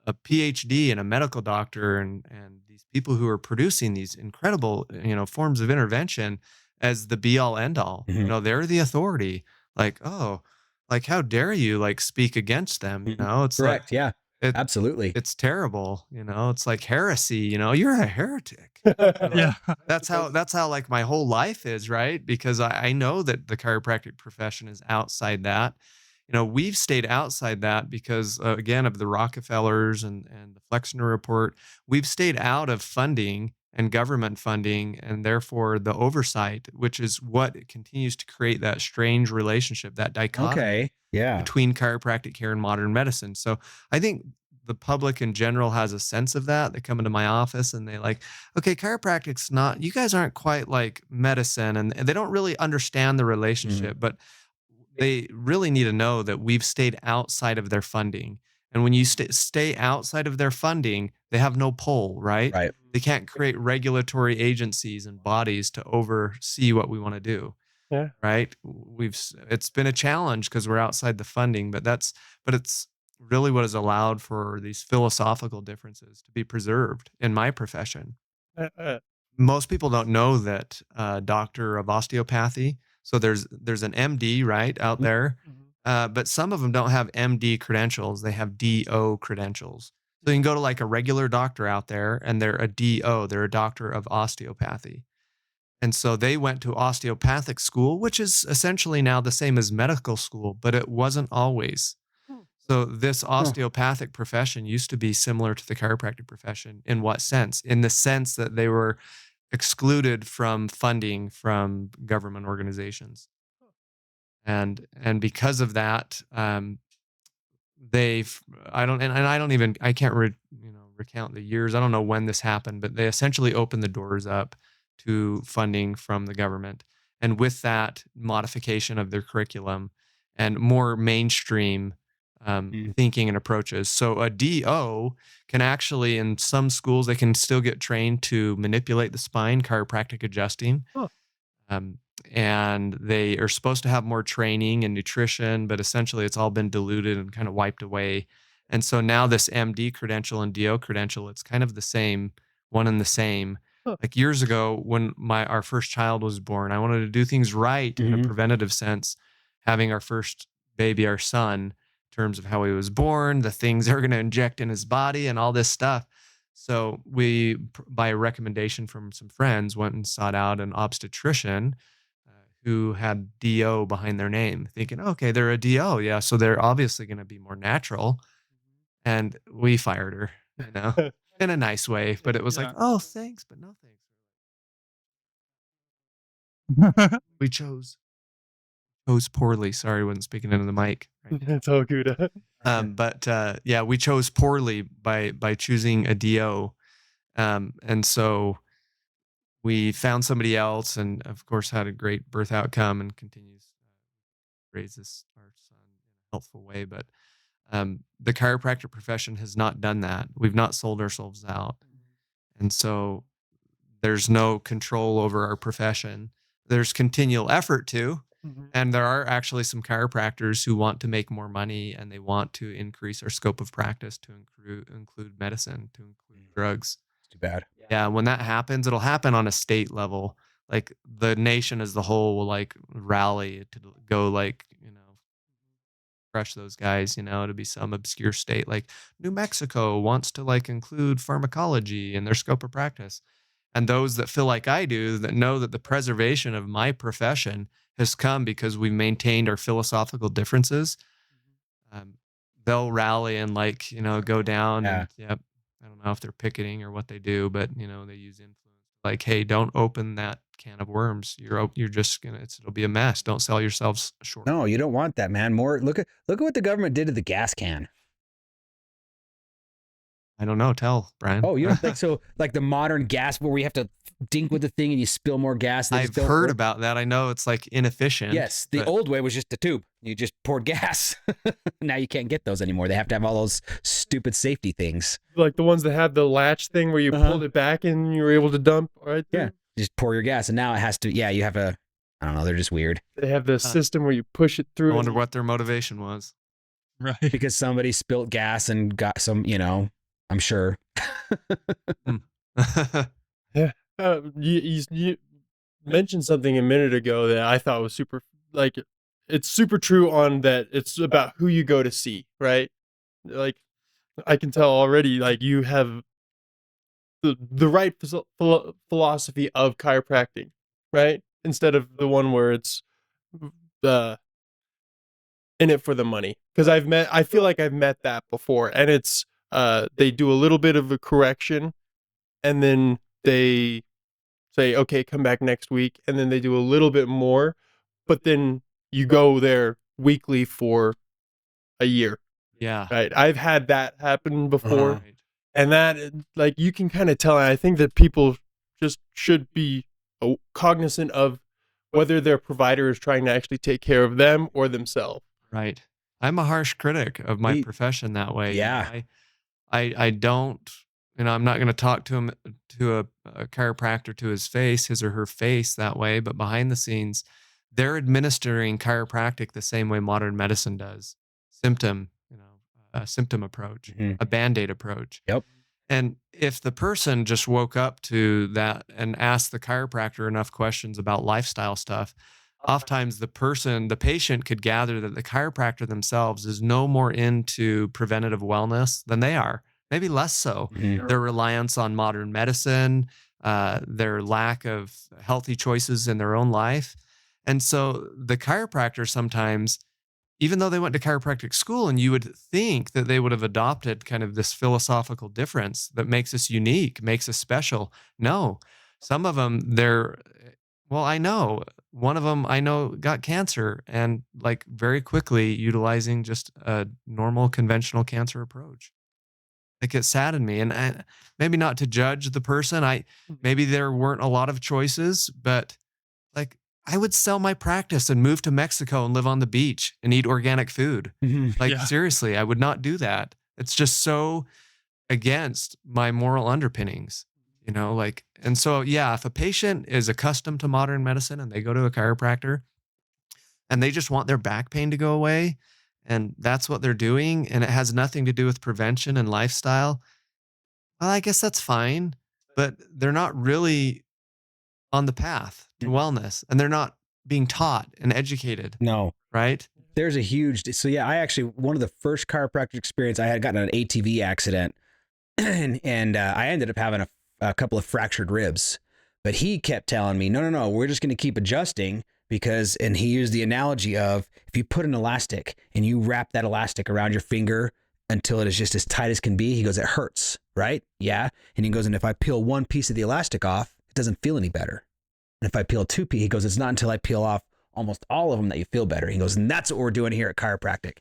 a PhD and a medical doctor and these people who are producing these incredible, forms of intervention as the be all end all. You Mhm. know, they're the authority. Like, oh, like how dare you like speak against them? You Mhm. know, it's like Correct. Yeah. it Absolutely. it's terrible. You know, it's like heresy. You know, you're a heretic. Yeah. That's how like my whole life is, right? Because I know that the chiropractic profession is outside that. You know, we've stayed outside that because again of the Rockefellers and the Flexner report, we've stayed out of funding and government funding and therefore the oversight, which is what continues to create that strange relationship, that dichotomy Okay. Yeah. between chiropractic care and modern medicine. So I think the public in general has a sense of that. They come into my office and they like, okay, chiropractic's not, you guys aren't quite like medicine, and they don't really understand the Mhm. relationship, but they really need to know that we've stayed outside of their funding. And when you stay outside of their funding, they have no pull, right? Right. They can't create regulatory agencies and bodies to oversee what we want to do, Yeah. right? It's been a challenge because we're outside the funding, but it's really what has allowed for these philosophical differences to be preserved in my profession. Uh, uh, Most people don't know that doctor of osteopathy. So there's an MD right out Mhm. there, Mhm. but some of them don't have MD credentials. They have DO credentials. So you can go to like a regular doctor out there, and they're a DO. They're a doctor of osteopathy. And so they went to osteopathic school, which is essentially now the same as medical school, but it wasn't always. Hmm. So this Huh. osteopathic profession used to be similar to the chiropractic profession. In what sense? In the sense that they were excluded from funding from government organizations. And because of that, they've I don't even I can't recount the years. I don't know when this happened, but they essentially opened the doors up to funding from the government. And with that modification of their curriculum and more mainstream Mm. thinking and approaches. So a DO can actually, in some schools, they can still get trained to manipulate the spine, chiropractic adjusting. Huh. Um, and they are supposed to have more training and nutrition, but essentially it's all been diluted and kind of wiped away. And so now this MD credential and DO credential, it's kind of the same, one and the same. Huh. Like years ago, when our first child was born, I wanted to do things right in a Mhm. preventative sense, having our first baby, our son, in terms of how he was born, the things they're going to inject in his body, and all this stuff. So we, by a recommendation from some friends, went and sought out an obstetrician uh, who had DO behind their name, thinking, okay, they're a DO. Yeah. So they're obviously going to be more natural. And we fired her, you know, in a nice way. But it was like, Yeah. oh, thanks, but no thanks. We chose poorly. Sorry, I wasn't speaking into the mic. Right. It's all good. But yeah, we chose poorly by choosing a DO. And so we found somebody else, and of course had a great birth outcome, and continues to raise our son in a healthful way. But the chiropractor profession has not done that. We've not sold ourselves out, and so there's no control over our profession. There's continual effort to, Mhm. and there are actually some chiropractors who want to make more money, and they want to increase our scope of practice to include medicine, to include drugs. It's too bad. Yeah, when that happens, it'll happen on a state level. Like the nation as the whole will like rally to go like, crush those guys, to be some obscure state. Like New Mexico wants to like include pharmacology in their scope of practice. And those that feel like I do, that know that the preservation of my profession has come because we've maintained our philosophical differences, um, they'll rally and like, go down Yeah. and yep. I don't know if they're picketing or what they do, but they use influence. Like, hey, don't open that can of worms. You're just gonna it'll be a mess. Don't sell yourselves short. No, you don't want that, man. More look at what the government did to the gas can. I don't know. Tell Brian. Oh, you don't think so? Like the modern gas where we have to dink with the thing and you spill more gas. They just I've don't heard work? about that. I know it's like inefficient. Yes, the but old way was just a tube. You just poured gas. Now you can't get those anymore. They have to have all those stupid safety things. Like the ones that had the latch thing where you pulled it back and you were able to dump right Yeah, there. just pour your gas, and now it has to. Yeah, you have a. I don't know. They're just weird They have the system where you push it I through. wonder what their motivation was. Right. because somebody spilt gas and got some. I'm sure. Yeah. mentioned something a minute ago that I thought was super, like, it's super true on that. It's about who you go to see, right? Like, I can tell already, like, you have the right philosophy of chiropractic, right? Instead of the one where it's uh, in it for the money. Because I feel like I've met that before, and it's they do a little bit of a correction, and then they say, okay, come back next week, and then they do a little bit more, but then you go there weekly for a year, Yeah. right? I've had that happen before. Uh-huh. Right. And that, like, you can kind of tell. And I think that people just should be cognizant of whether their provider is trying to actually take care of them or themselves. Right. I'm a harsh critic of my Me- profession that way. You know, Yeah. I don't, I'm not going to talk to him, to a chiropractor to his face, his or her face that way, but behind the scenes, they're administering chiropractic the same way modern medicine does. Symptom, a symptom approach, Mhm. a band-aid approach. Yep. And if the person just woke up to that and asked the chiropractor enough questions about lifestyle stuff, oftentimes the patient could gather that the chiropractor themselves is no more into preventative wellness than they are, maybe less so. Mhm. Their reliance on modern medicine, their lack of healthy choices in their own life. And so the chiropractor sometimes, even though they went to chiropractic school, and you would think that they would have adopted kind of this philosophical difference that makes us unique, makes us special. No, some of them, well, I know one of them I know got cancer, and like very quickly utilizing just a normal conventional cancer approach. Like, it saddened me, and maybe not to judge the person. Maybe there weren't a lot of choices, but like, I would sell my practice and move to Mexico and live on the beach and eat organic food. Mhm. Like, Yeah. seriously, I would not do that. It's just so against my moral underpinnings, like, and so, yeah, if a patient is accustomed to modern medicine and they go to a chiropractor and they just want their back pain to go away, and that's what they're doing, and it has nothing to do with prevention and lifestyle, well, I guess that's fine, but they're not really on the path to wellness, and they're not being taught and educated, No. right? There's a huge, so yeah, I actually, one of the first chiropractic experience, I had gotten in an ATV accident, and I ended up having a couple of fractured ribs, but he kept telling me, no, we're just going to keep adjusting because, and he used the analogy of, if you put an elastic and you wrap that elastic around your finger until it is just as tight as can be, he goes, it hurts, right? Yeah. And he goes, and if I peel one piece of the elastic off, it doesn't feel any better. And if I peel two pieces, he goes, it's not until I peel off almost all of them that you feel better. He goes, and that's what we're doing here at chiropractic.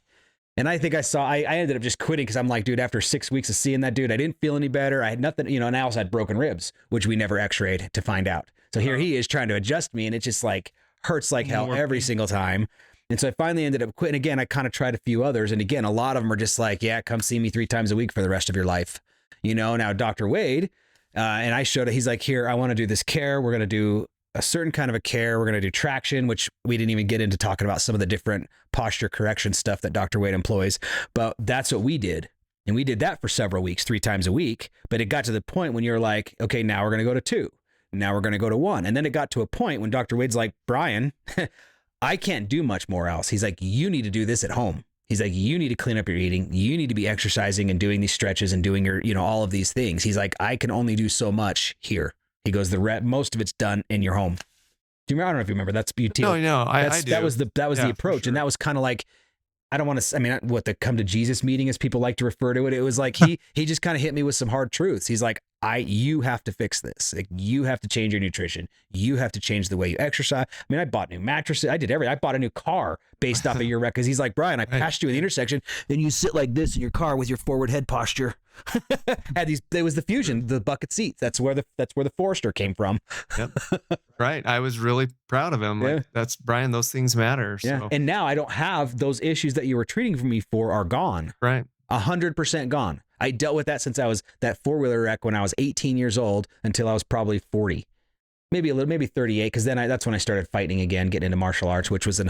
And I think I ended up just quitting because I'm like, dude, after 6 weeks of seeing that dude, I didn't feel any better. I had nothing, and I also had broken ribs, which we never x-rayed to find out. So here he is trying to adjust me, and it just like hurts like hell More every pain. single time. And so I finally ended up quitting. Again, I kind of tried a few others. And again, a lot of them are just like, yeah, come see me 3 times a week for the rest of your life. Now Dr. Wade, and I showed it. He's like, here, I want to do this care. We're going to do a certain kind of a care. We're going to do traction, which we didn't even get into talking about some of the different posture correction stuff that Dr. Wade employs. But that's what we did. And we did that for several weeks, 3 times a week. But it got to the point when you're like, okay, now we're going to go to 2. Now we're going to go to 1. And then it got to a point when Dr. Wade's like, Brian, I can't do much more else. He's like, you need to do this at home. He's like, you need to clean up your eating. You need to be exercising and doing these stretches and doing your, all of these things. He's like, I can only do so much here. He goes, most of it's done in your home. Do you remember? I don't know if you remember. That's beauty. No, I do. That was the Yeah, for approach, sure. and that was kind of like, I don't want to. I mean, what the come to Jesus meeting, as people like to refer to it. It was like he just kind of hit me with some hard truths. He's like, you have to fix this. Like, you have to change your nutrition. You have to change the way you exercise. I mean, I bought new mattresses. I did everything. I bought a new car based off of your rec. Because he's like, Brian, I passed you in the intersection, and you sit like this in your car with your forward head posture. It was the Fusion, the bucket seats. That's where the Forester came from. Yep. Right. I was really proud of him. Yeah. Like, that's Brian. Those things matter. Yeah. So. And now I don't have those issues that you were treating me for are gone. Right. 100% gone. I dealt with that since I was that 4-wheeler wreck when I was 18 years old until I was probably 40, maybe 38. Cause then that's when I started fighting again, getting into martial arts, which was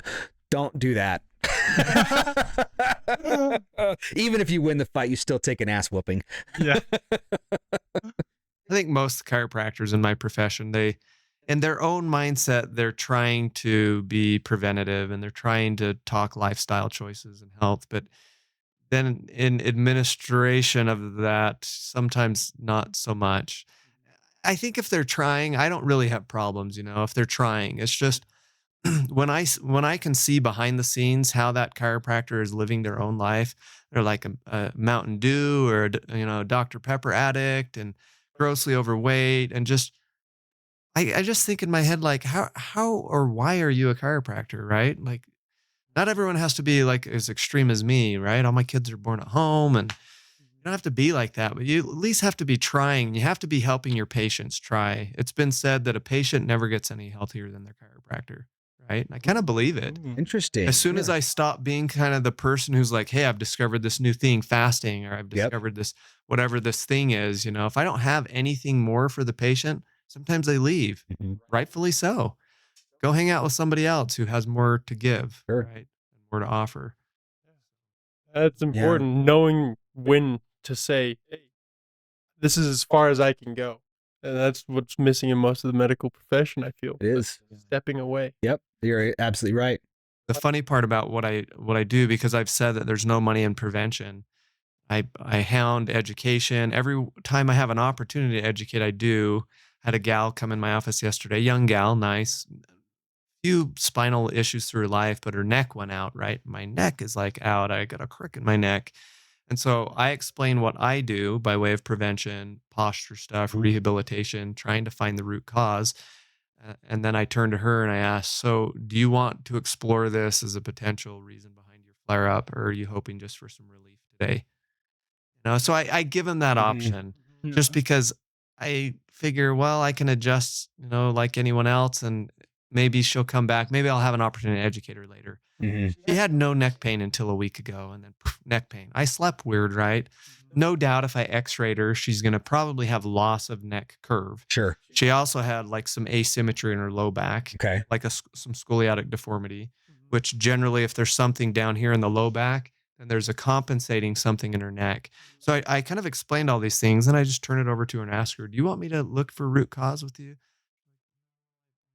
don't do that. Even if you win the fight, you still take an ass whooping. Yeah. I think most chiropractors in my profession, they in their own mindset, they're trying to be preventative and they're trying to talk lifestyle choices and health. But then in administration of that, sometimes not so much. I think if they're trying, I don't really have problems, if they're trying. It's just when I can see behind the scenes how that chiropractor is living their own life, they're like a Mountain Dew or Dr. Pepper addict and grossly overweight and just I just think in my head like how or why are you a chiropractor, right? Like not everyone has to be like as extreme as me, right? All my kids are born at home and you don't have to be like that, but you at least have to be trying. You have to be helping your patients try. It's been said that a patient never gets any healthier than their chiropractor, right? And I kind of believe it. As Interesting. soon as I stop being kind of the person who's like, hey, I've discovered this new thing, fasting, or I've Yep. discovered this, whatever this thing is, if I don't have anything more for the patient, sometimes they leave, Mhm. rightfully so. Go hang out with somebody else who has more to give, Sure. right? More to offer. That's important, knowing when to say, "Hey, this is as far as I can go." And that's what's missing in most of the medical profession, I feel. It is. Stepping away. Yep. You're absolutely right. The funny part about what I do, because I've said that there's no money in prevention, I hound education. Every time I have an opportunity to educate, I do. Had a gal come in my office yesterday, young gal, nice, few spinal issues through her life, but her neck went out, right? My neck is like out. I got a crick in my neck. And so I explain what I do by way of prevention, posture stuff, rehabilitation, trying to find the root cause. And then I turned to her and I asked, so do you want to explore this as a potential reason behind your flare up, or are you hoping just for some relief today? So I give him that option just because I figure, well, I can adjust, like anyone else, and maybe she'll come back. Maybe I'll have an opportunity to educate her later. Mhm. She had no neck pain until a week ago, and then poof, neck pain. I slept weird, right? No doubt if I x-rayed her, she's going to probably have loss of neck curve. Sure. She also had like some asymmetry in her low back, Okay. like some scoliotic deformity, which generally, if there's something down here in the low back, then there's a compensating something in her neck. So I kind of explained all these things, and I just turn it over to her and ask her, do you want me to look for root cause with you?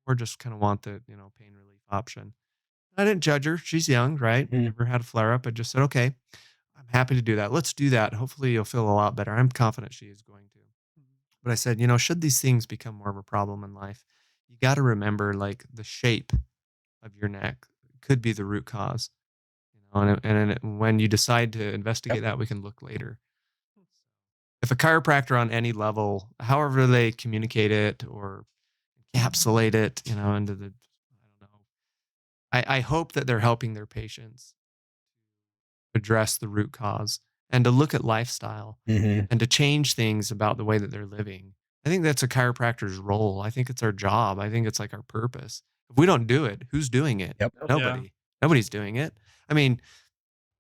Or just kind of want the, pain relief option? I didn't judge her. She's young, right? Mhm. Never had a flare up. I just said, okay, I'm happy to do that. Let's do that. Hopefully you'll feel a lot better. I'm confident she is going to. But I said, should these things become more of a problem in life, you got to remember like the shape of your neck could be the root cause. When you decide to investigate that, we can look later. If a chiropractor on any level, however they communicate it or encapsulate it, into the, I don't know. I hope that they're helping their patients address the root cause and to look at lifestyle Mhm. and to change things about the way that they're living. I think that's a chiropractor's role. I think it's our job. I think it's like our purpose. If we don't do it, who's doing it? Yep. Nobody. Nobody's doing it. I mean,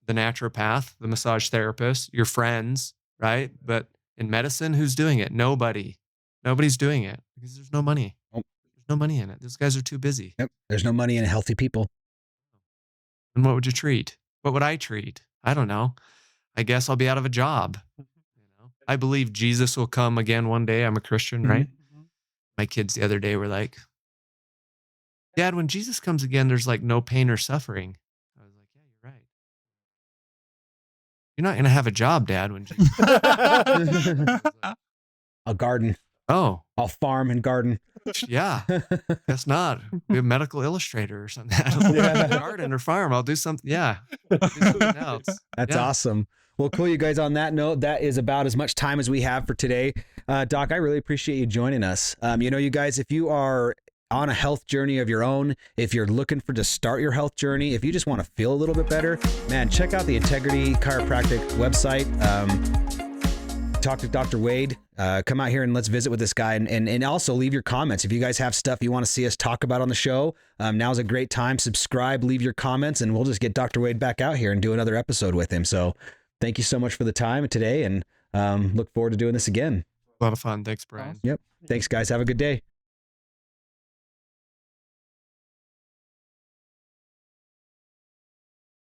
the naturopath, the massage therapist, your friends, right? But in medicine, who's doing it? Nobody. Nobody's doing it because there's no money. Nope. There's no money in it. Those guys are too busy. Yep. There's no money in healthy people. And what would you treat? What would I treat? I don't know. I guess I'll be out of a job. I believe Jesus will come again one day. I'm a Christian, right? My kids the other day were like, Dad, when Jesus comes again, there's like no pain or suffering. I was like, yeah, you're right. You're not going to have a job, Dad, when Jesus A garden. Oh, I'll farm and garden. yeah. Guess not. Be a medical illustrator or something. I don't know. Yeah. Garden or farm. I'll do something. Yeah. Do something else. That's Yeah. awesome. Well, cool, you guys. On that note, that is about as much time as we have for today. Doc, I really appreciate you joining us. You guys, if you are on a health journey of your own, if you're looking to start your health journey, if you just want to feel a little bit better, man, check out the Integrity Chiropractic website. Talk to Dr. Wade. Come out here and let's visit with this guy, and also leave your comments. If you guys have stuff you want to see us talk about on the show, now's a great time. Subscribe, leave your comments, and we'll just get Dr. Wade back out here and do another episode with him. So thank you so much for the time today, and look forward to doing this again. A lot of fun. Thanks, Brian. Yep. Thanks, guys. Have a good day.